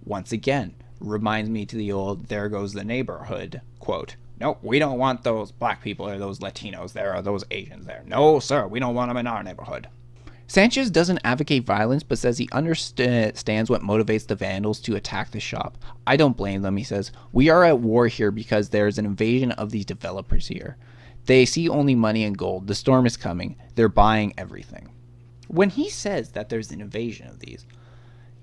Once again, reminds me to the old there goes the neighborhood quote. Nope, we don't want those black people or those Latinos there or those Asians there. No, sir, we don't want them in our neighborhood. Sanchez doesn't advocate violence, but says he understands what motivates the vandals to attack the shop. I don't blame them, he says. We are at war here because there's an invasion of these developers here. They see only money and gold. The storm is coming. They're buying everything. When he says that there's an invasion of these,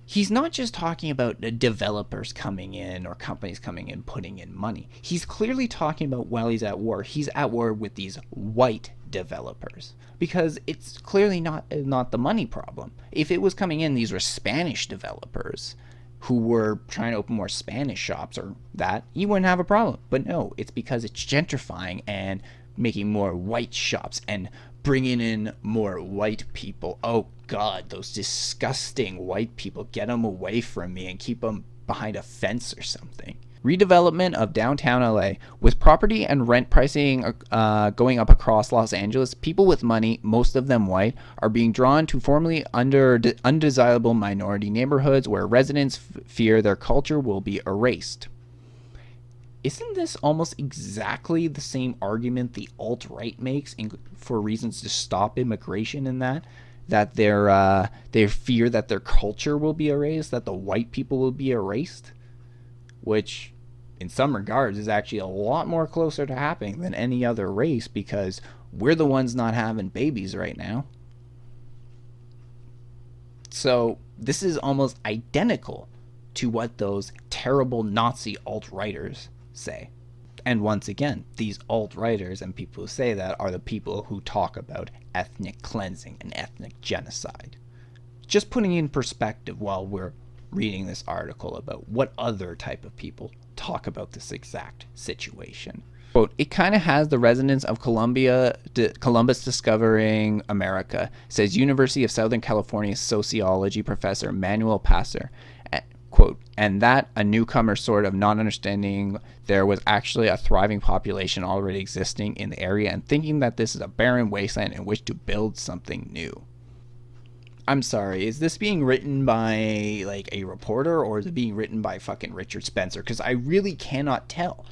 he's not just talking about the developers coming in or companies coming in putting in money. He's clearly talking about while he's at war with these white developers, because it's clearly not the money problem. If it was coming in, these were Spanish developers who were trying to open more Spanish shops or that, he wouldn't have a problem. But no, it's because it's gentrifying and making more white shops and bringing in more white people. Oh God, those disgusting white people. Get them away from me and keep them behind a fence or something. Redevelopment of downtown LA. With property and rent pricing going up across Los Angeles, people with money, most of them white, are being drawn to formerly undesirable minority neighborhoods where residents fear their culture will be erased. Isn't this almost exactly the same argument the alt-right makes for reasons to stop immigration in that they fear that their culture will be erased, that the white people will be erased? Which, in some regards, is actually a lot more closer to happening than any other race because we're the ones not having babies right now. So this is almost identical to what those terrible Nazi alt-righters say. And once again, these alt-righters and people who say that are the people who talk about ethnic cleansing and ethnic genocide. Just putting in perspective while we're reading this article about what other type of people talk about this exact situation. Quote, it kind of has the resonance of Columbus discovering America, says University of Southern California sociology professor Manuel Passer. Quote, and that a newcomer sort of not understanding there was actually a thriving population already existing in the area and thinking that this is a barren wasteland in which to build something new. I'm sorry, is this being written by like a reporter or is it being written by fucking Richard Spencer? Because I really cannot tell.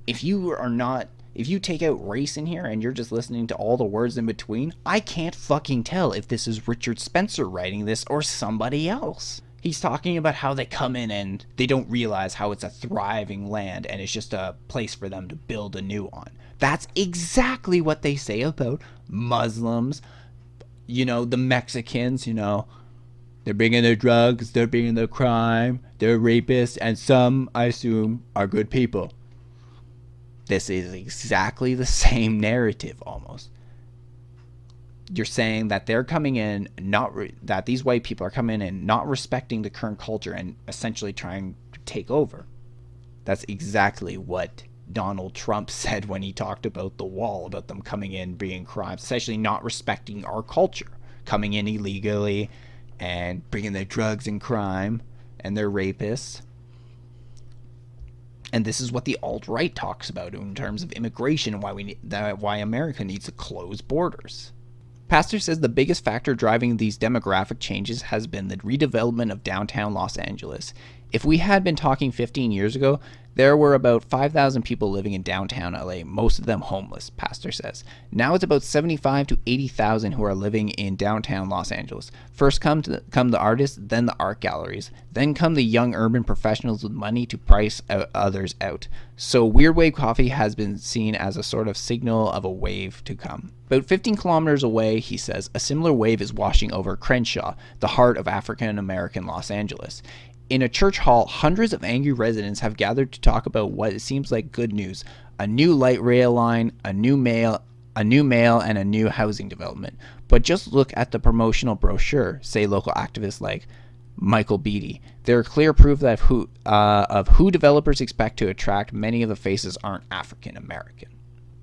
If you take out race in here and you're just listening to all the words in between, I can't fucking tell if this is Richard Spencer writing this or somebody else. He's talking about how they come in and they don't realize how it's a thriving land and it's just a place for them to build anew on. That's exactly what they say about Muslims, the Mexicans, they're bringing their drugs, they're bringing their crime, they're rapists, and some, I assume, are good people. This is exactly the same narrative almost. You're saying that they're coming in, that these white people are coming in not respecting the current culture and essentially trying to take over. That's exactly what Donald Trump said when he talked about the wall, about them coming in, being crimes, essentially not respecting our culture, coming in illegally and bringing their drugs and crime and their rapists. And this is what the alt-right talks about in terms of immigration and why America needs to close borders. Pastor says the biggest factor driving these demographic changes has been the redevelopment of downtown Los Angeles. If we had been talking 15 years ago, there were about 5,000 people living in downtown LA, most of them homeless, Pastor says. Now it's about 75 to 80,000 who are living in downtown Los Angeles. First come the artists, then the art galleries, then come the young urban professionals with money to price others out. So Weird Wave Coffee has been seen as a sort of signal of a wave to come. About 15 kilometers away, he says, a similar wave is washing over Crenshaw, the heart of African American Los Angeles. In a church hall, hundreds of angry residents have gathered to talk about what it seems like good news: a new light rail line, a new mail, and a new housing development. But just look at the promotional brochure, say local activists like Michael Beatty. They're clear proof that of who developers expect to attract. Many of the faces aren't African American.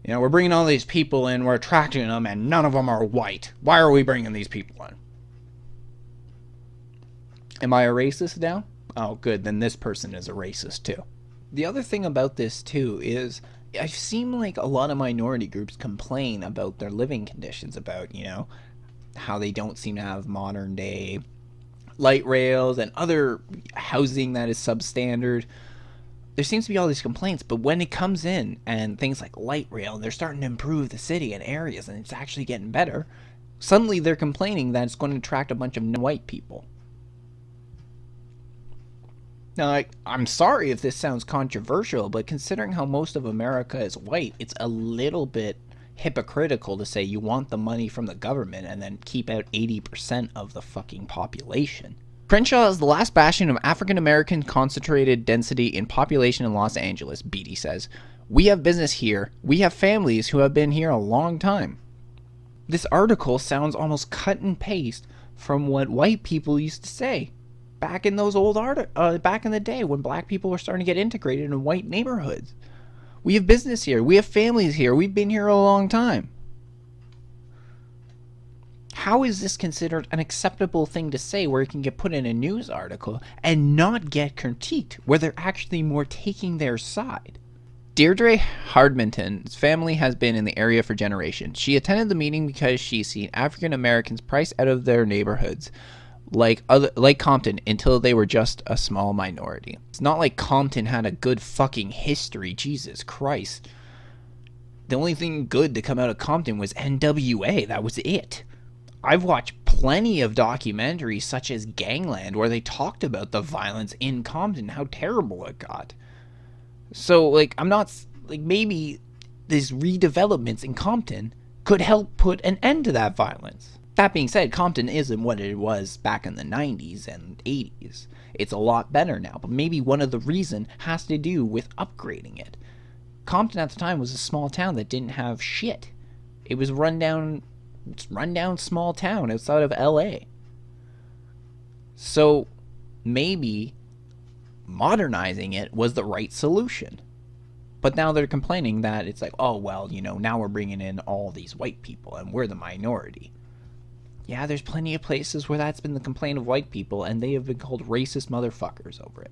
You know, we're bringing all these people in, we're attracting them, and none of them are white. Why are we bringing these people in? Am I a racist now? Oh, good, then this person is a racist too. The other thing about this too is I've seen like a lot of minority groups complain about their living conditions, about, you know, how they don't seem to have modern day light rails and other housing that is substandard. There seems to be all these complaints, but when it comes in and things like light rail, and they're starting to improve the city and areas and it's actually getting better, suddenly they're complaining that it's going to attract a bunch of white people. Now, I'm sorry if this sounds controversial, but considering how most of America is white, it's a little bit hypocritical to say you want the money from the government and then keep out 80% of the fucking population. Crenshaw is the last bastion of African American concentrated density in population in Los Angeles, Beatty says. We have business here. We have families who have been here a long time. This article sounds almost cut and paste from what white people used to say back in those back in the day when black people were starting to get integrated in white neighborhoods. We have business here. We have families here. We've been here a long time. How is this considered an acceptable thing to say where it can get put in a news article and not get critiqued, where they're actually more taking their side? Deirdre Hardmanton's family has been in the area for generations. She attended the meeting because she's seen African Americans priced out of their neighborhoods like Compton until they were just a small minority. It's not like Compton had a good fucking history, Jesus Christ. The only thing good to come out of Compton was NWA, that was it. I've watched plenty of documentaries such as Gangland where they talked about the violence in Compton, how terrible it got. So, like, I'm not, like, maybe these redevelopments in Compton could help put an end to that violence. That being said, Compton isn't what it was back in the 90s and 80s. It's a lot better now, but maybe one of the reasons has to do with upgrading it. Compton at the time was a small town that didn't have shit. It was rundown small town outside of LA. So maybe modernizing it was the right solution. But now they're complaining that it's like, oh, well, you know, now we're bringing in all these white people and we're the minority. Yeah, there's plenty of places where that's been the complaint of white people, and they have been called racist motherfuckers over it.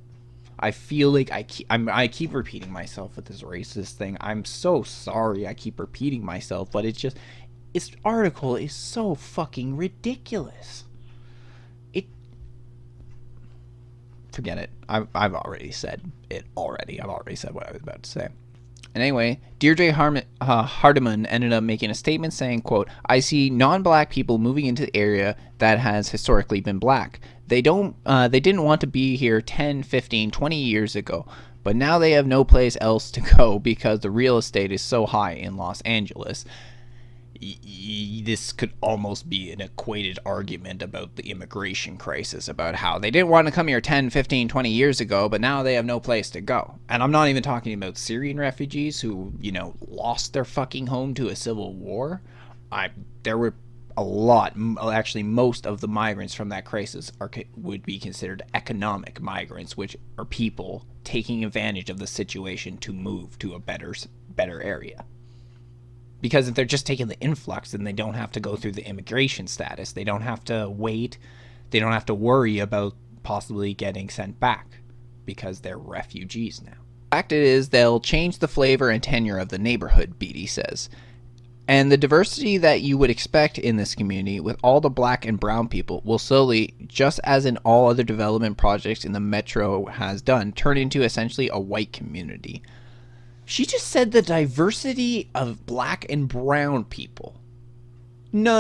I feel like I keep repeating myself with this racist thing. I'm so sorry I keep repeating myself, but it's just, this article is so fucking ridiculous. Forget it. I've already said it already. I've already said what I was about to say. And anyway, Deirdre Hardiman ended up making a statement saying, quote, I see non-black people moving into the area that has historically been black. They didn't want to be here 10, 15, 20 years ago, but now they have no place else to go because the real estate is so high in Los Angeles. This could almost be an equated argument about the immigration crisis, about how they didn't want to come here 10, 15, 20 years ago, but now they have no place to go. And I'm not even talking about Syrian refugees who, you know, lost their fucking home to a civil war. There were a lot, actually most of the migrants from that crisis would be considered economic migrants, which are people taking advantage of the situation to move to a better area. Because if they're just taking the influx, then they don't have to go through the immigration status. They don't have to wait. They don't have to worry about possibly getting sent back because they're refugees now. Fact is, they'll change the flavor and tenure of the neighborhood, Beatty says. And the diversity that you would expect in this community with all the black and brown people will slowly, just as in all other development projects in the metro has done, turn into essentially a white community. She just said the diversity of black and brown people. No.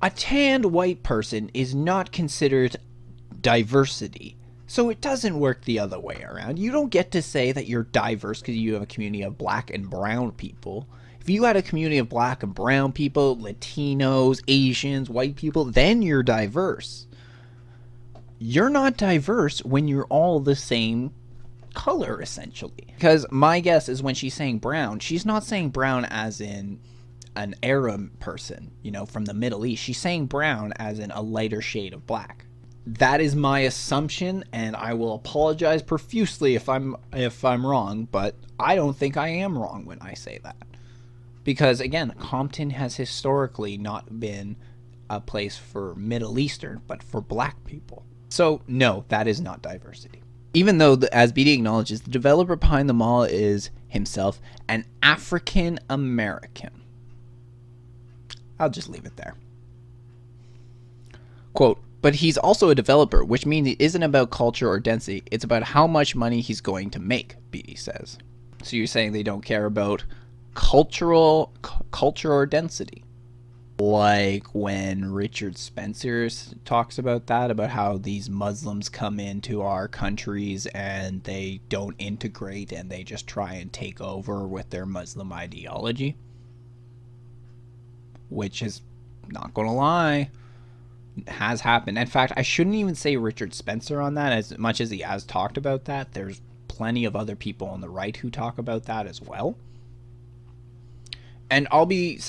A tanned white person is not considered diversity. So it doesn't work the other way around. You don't get to say that you're diverse because you have a community of black and brown people. If you had a community of black and brown people, Latinos, Asians, white people, then you're diverse. You're not diverse when you're all the same color, essentially. Because my guess is when she's saying brown, she's not saying brown as in an Arab person, from the Middle East. She's saying brown as in a lighter shade of black. That is my assumption, and I will apologize profusely if I'm wrong, but I don't think I am wrong when I say that. Because, again, Compton has historically not been a place for Middle Eastern, but for black people. So, no, that is not diversity. Even though, as BD acknowledges, the developer behind the mall is himself an African American. I'll just leave it there. Quote, but he's also a developer, which means it isn't about culture or density. It's about how much money he's going to make, Beatty says. So you're saying they don't care about culture or density? Like when Richard Spencer talks about that, about how these Muslims come into our countries and they don't integrate and they just try and take over with their Muslim ideology. Which is, not going to lie, has happened. In fact, I shouldn't even say Richard Spencer on that, as much as he has talked about that. There's plenty of other people on the right who talk about that as well. And we've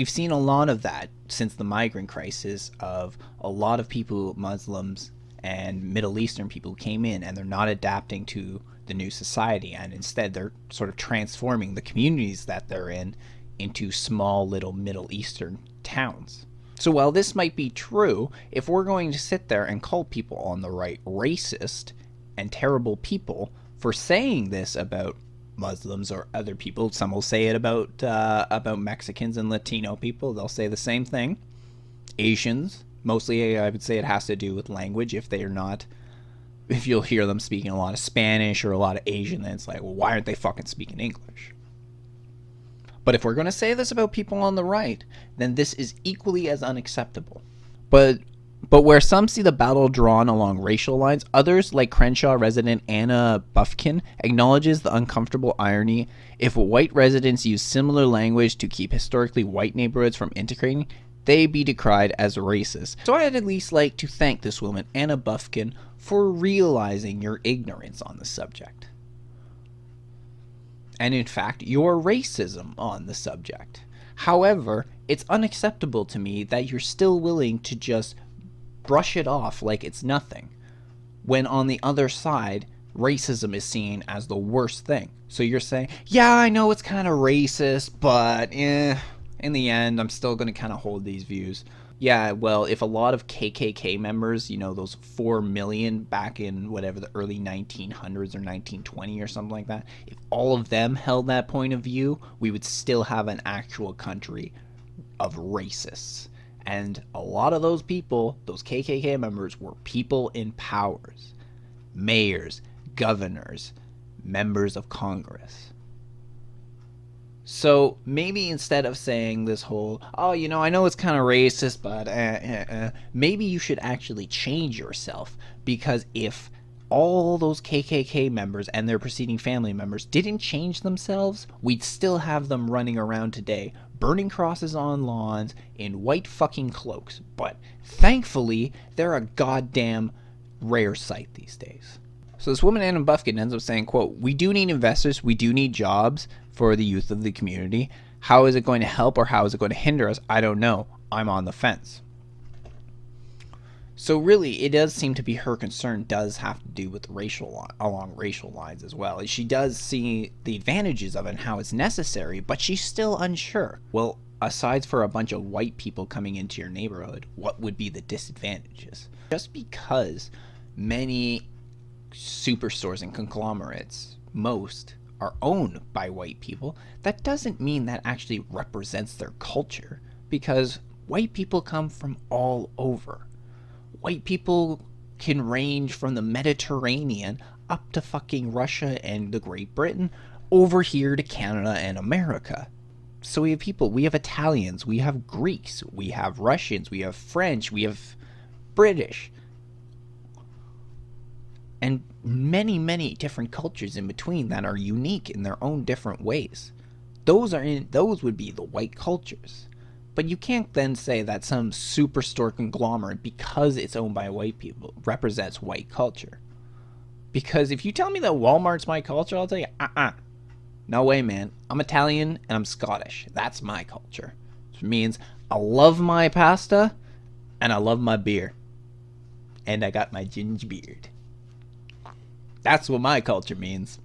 seen a lot of that since the migrant crisis, of a lot of people, Muslims and Middle Eastern people, came in and they're not adapting to the new society, and instead they're sort of transforming the communities that they're in into small little Middle Eastern towns. So while this might be true, if we're going to sit there and call people on the right racist and terrible people for saying this about Muslims or other people, some will say it about Mexicans and Latino people, they'll say the same thing. Asians, mostly I would say it has to do with language. If you'll hear them speaking a lot of Spanish or a lot of Asian, then it's like, well, why aren't they fucking speaking English? But if we're going to say this about people on the right, then this is equally as unacceptable. But where some see the battle drawn along racial lines, others, like Crenshaw resident Anna Buffkin, acknowledges the uncomfortable irony. If white residents use similar language to keep historically white neighborhoods from integrating, they be decried as racist. So I'd at least like to thank this woman, Anna Buffkin, for realizing your ignorance on the subject. And in fact, your racism on the subject. However, it's unacceptable to me that you're still willing to just brush it off like it's nothing, when on the other side, racism is seen as the worst thing. So you're saying, yeah, I know it's kind of racist, but in the end, I'm still going to kind of hold these views. Yeah, well, if a lot of KKK members, those 4 million back in whatever the early 1900s or 1920 or something like that, if all of them held that point of view, we would still have an actual country of racists. And a lot of those people, those KKK members, were people in powers, mayors, governors, members of Congress. So maybe instead of saying this whole, I know it's kind of racist, but maybe you should actually change yourself. Because if all those KKK members and their preceding family members didn't change themselves, we'd still have them running around today, burning crosses on lawns in white fucking cloaks. But thankfully, they're a goddamn rare sight these days. So this woman, Anna Buffkin, ends up saying, quote, we do need investors, we do need jobs for the youth of the community. How is it going to help or how is it going to hinder us? I don't know. I'm on the fence. So really, it does seem to be her concern does have to do with along racial lines as well. She does see the advantages of it and how it's necessary, but she's still unsure. Well, aside for a bunch of white people coming into your neighborhood, what would be the disadvantages? Just because many superstores and conglomerates, most, are owned by white people, that doesn't mean that actually represents their culture, because white people come from all over. White people can range from the Mediterranean up to fucking Russia and the Great Britain, over here to Canada and America. So we have Italians, we have Greeks, we have Russians, we have French, we have British, and many, many different cultures in between that are unique in their own different ways. Those would be the white cultures. But you can't then say that some superstore conglomerate, because it's owned by white people, represents white culture. Because if you tell me that Walmart's my culture, I'll tell you, no way, man. I'm Italian and I'm Scottish. That's my culture. Which means I love my pasta and I love my beer. And I got my ginger beard. That's what my culture means.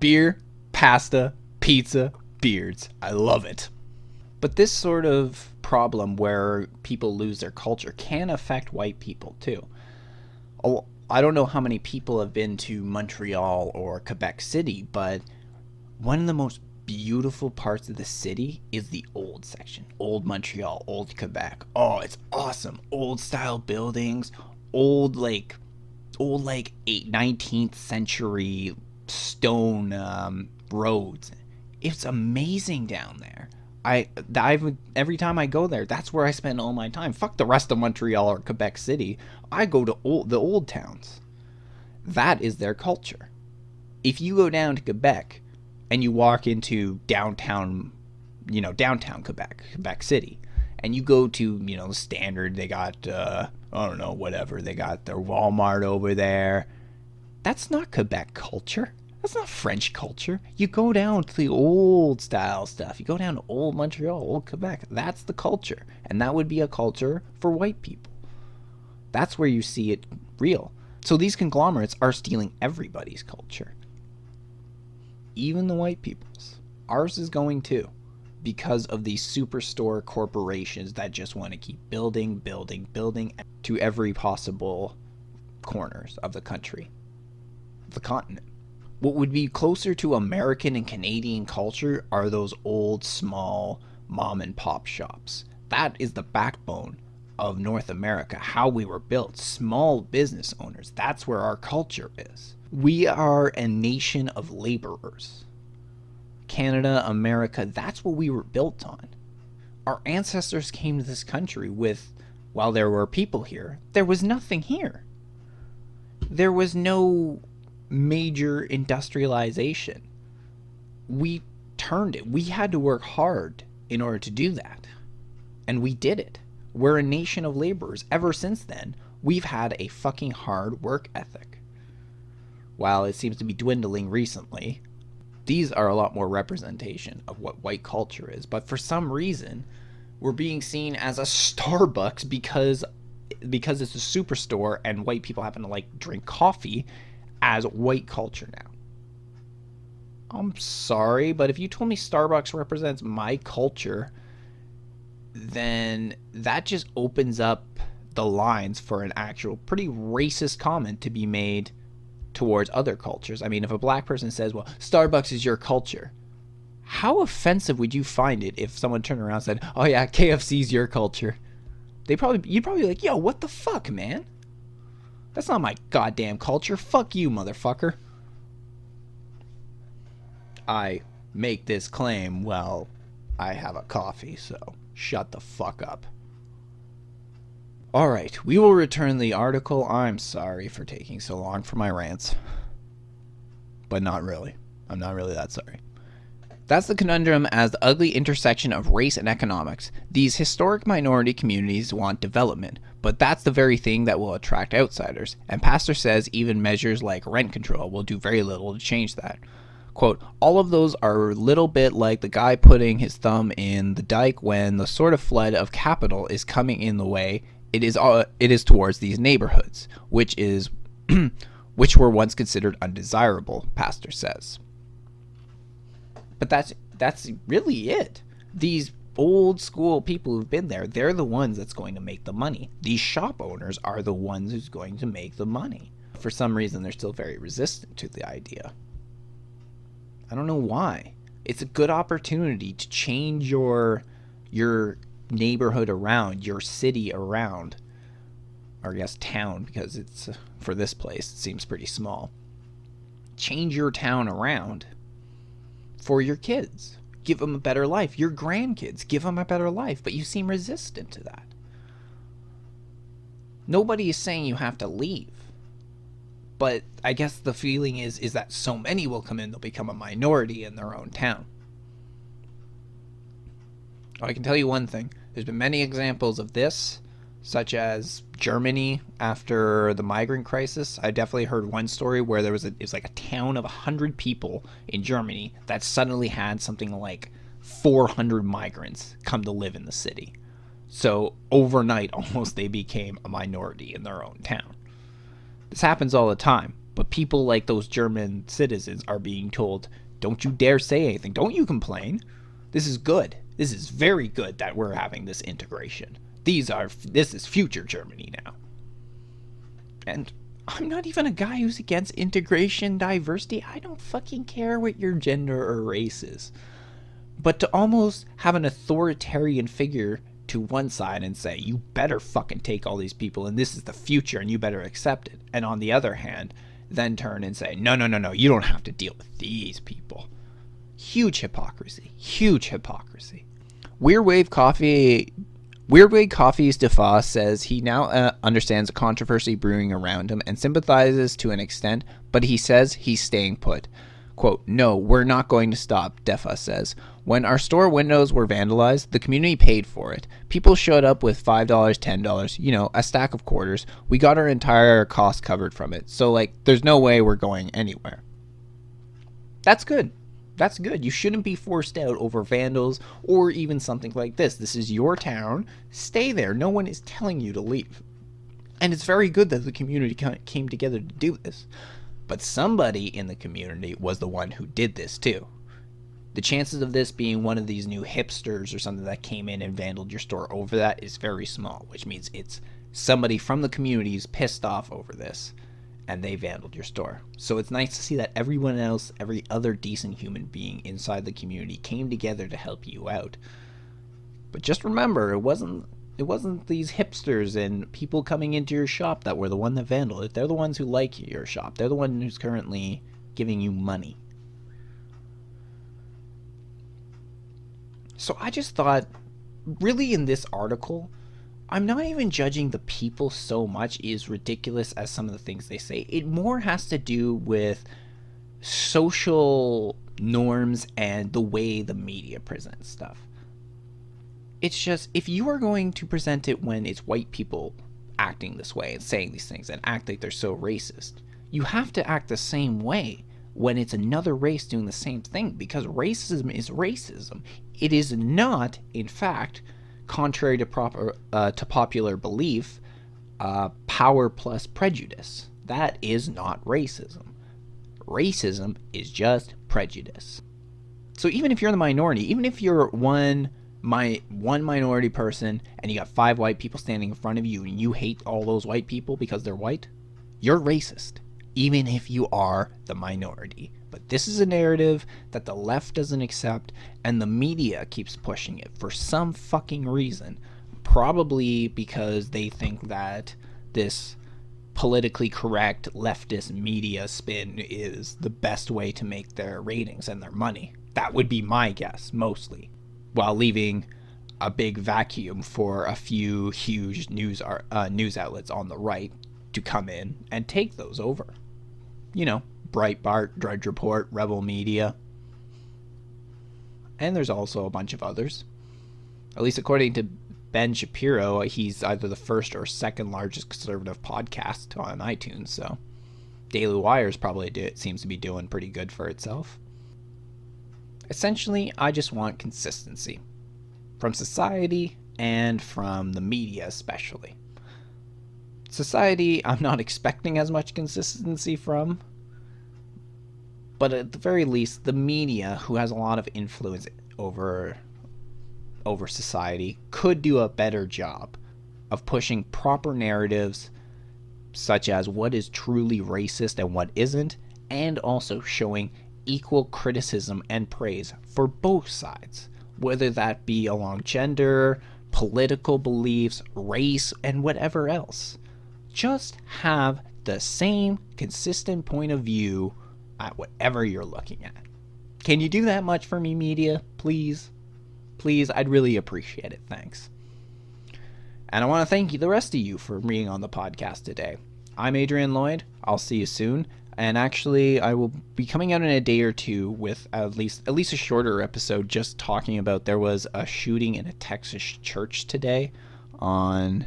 Beer, pasta, pizza, beards. I love it. But this sort of problem where people lose their culture can affect white people too. I don't know how many people have been to Montreal or Quebec City, but one of the most beautiful parts of the city is the old section. Old Montreal, old Quebec. Oh, it's awesome. Old style buildings, old 19th century stone roads. It's amazing down there. Every time I go there, that's where I spend all my time. Fuck the rest of Montreal or Quebec City. I go to the old towns. That is their culture. If you go down to Quebec and you walk into downtown Quebec City, and you go to, the standard, they got, whatever, they got their Walmart over there. That's not Quebec culture. That's not French culture. You go down to the old style stuff. You go down to old Montreal, old Quebec. That's the culture. And that would be a culture for white people. That's where you see it real. So these conglomerates are stealing everybody's culture. Even the white people's. Ours is going too. Because of these superstore corporations that just want to keep building to every possible corners of the country. The continent. What would be closer to American and Canadian culture are those old, small mom and pop shops. That is the backbone of North America, how we were built. Small business owners. That's where our culture is. We are a nation of laborers. Canada, America, that's what we were built on. Our ancestors came to this country while there were people here, there was nothing here. There was no major industrialization. We turned it. We had to work hard in order to do that. And we did it. We're a nation of laborers. Ever since then, we've had a fucking hard work ethic. While it seems to be dwindling recently, these are a lot more representation of what white culture is. But for some reason, we're being seen as a Starbucks because it's a superstore and white people happen to drink coffee as white culture now. I'm sorry, but if you told me Starbucks represents my culture, then that just opens up the lines for an actual pretty racist comment to be made towards other cultures. I mean, if a black person says, well, Starbucks is your culture, how offensive would you find it if someone turned around and said, oh yeah, KFC's your culture? You'd probably be like, yo, what the fuck, man? That's not my goddamn culture. Fuck you, motherfucker. I make this claim while I have a coffee, so shut the fuck up. Alright, we will return the article. I'm sorry for taking so long for my rants. But not really. I'm not really that sorry. That's the conundrum as the ugly intersection of race and economics. These historic minority communities want development, but that's the very thing that will attract outsiders, and Pastor says even measures like rent control will do very little to change that. Quote, all of those are a little bit like the guy putting his thumb in the dike when the sort of flood of capital is coming in the way it is towards these neighborhoods, which were once considered undesirable, Pastor says. But that's really it. These old school people who've been there, they're the ones that's going to make the money. These shop owners are the ones who's going to make the money. For some reason, they're still very resistant to the idea. I don't know why. It's a good opportunity to change your neighborhood around, your city around, or I guess town, because it's for this place it seems pretty small. Change your town around for your kids. Give them a better life. Your grandkids, give them a better life, but you seem resistant to that. Nobody is saying you have to leave. But I guess the feeling is that so many will come in, they'll become a minority in their own town. I can tell you one thing. There's been many examples of this, such as Germany after the migrant crisis. I definitely heard one story where it was like a town of 100 people in Germany that suddenly had something like 400 migrants come to live in the city. So overnight, almost, they became a minority in their own town. This happens all the time, but people like those German citizens are being told, don't you dare say anything. Don't you complain. This is good. This is very good that we're having this integration. This is future Germany now. And I'm not even a guy who's against integration, diversity. I don't fucking care what your gender or race is. But to almost have an authoritarian figure to one side and say, you better fucking take all these people and this is the future and you better accept it. And on the other hand, then turn and say, no, you don't have to deal with these people. Huge hypocrisy. Huge hypocrisy. Weird Wave Coffee's Defa says he now understands the controversy brewing around him and sympathizes to an extent, but he says he's staying put. Quote, no, we're not going to stop, Defa says. When our store windows were vandalized, the community paid for it. People showed up with $5, $10, a stack of quarters. We got our entire cost covered from it. So, there's no way we're going anywhere. That's good. That's good. You shouldn't be forced out over vandals or even something like this. This is your town. Stay there. No one is telling you to leave. And it's very good that the community came together to do this. But somebody in the community was the one who did this too. The chances of this being one of these new hipsters or something that came in and vandaled your store over that is very small, which means it's somebody from the community who's pissed off over this and they vandaled your store. So it's nice to see that everyone else, every other decent human being inside the community came together to help you out. But just remember, it wasn't these hipsters and people coming into your shop that were the one that vandaled it. They're the ones who like your shop. They're the one who's currently giving you money. So I just thought, really in this article, I'm not even judging the people so much as ridiculous as some of the things they say. It more has to do with social norms and the way the media presents stuff. It's just, if you are going to present it when it's white people acting this way and saying these things and act like they're so racist, you have to act the same way when it's another race doing the same thing, because racism is racism. It is not, in fact, contrary to popular belief, power plus prejudice. That is not racism. Racism is just prejudice. So even if you're in the minority, even if you're one minority person and you got 5 white people standing in front of you and you hate all those white people because they're white, you're racist, even if you are the minority. But this is a narrative that the left doesn't accept, and the media keeps pushing it for some fucking reason. Probably because they think that this politically correct leftist media spin is the best way to make their ratings and their money. That would be my guess, mostly. While leaving a big vacuum for a few huge news outlets on the right to come in and take those over. Breitbart, Drudge Report, Rebel Media. And there's also a bunch of others. At least according to Ben Shapiro, he's either the first or second largest conservative podcast on iTunes, so Daily Wire's probably seems to be doing pretty good for itself. Essentially, I just want consistency. From society and from the media especially. Society, I'm not expecting as much consistency from. But at the very least, the media, who has a lot of influence over over society could do a better job of pushing proper narratives such as what is truly racist and what isn't, and also showing equal criticism and praise for both sides, whether that be along gender, political beliefs, race, and whatever else. Just have the same consistent point of view at whatever you're looking at. Can you do that much for me, media? Please? Please, I'd really appreciate it. Thanks. And I want to thank you, the rest of you, for being on the podcast today. I'm Adrian Lloyd. I'll see you soon. And actually, I will be coming out in a day or two with at least a shorter episode just talking about there was a shooting in a Texas church today on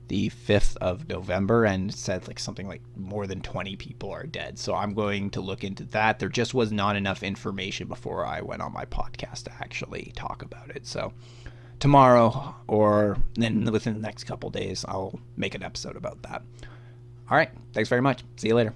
the 5th of November, and it said like something like more than 20 people are dead. So I'm going to look into that. There just was not enough information before I went on my podcast to actually talk about it. So tomorrow, or then within the next couple days, I'll make an episode about that. All right. Thanks very much. See you later.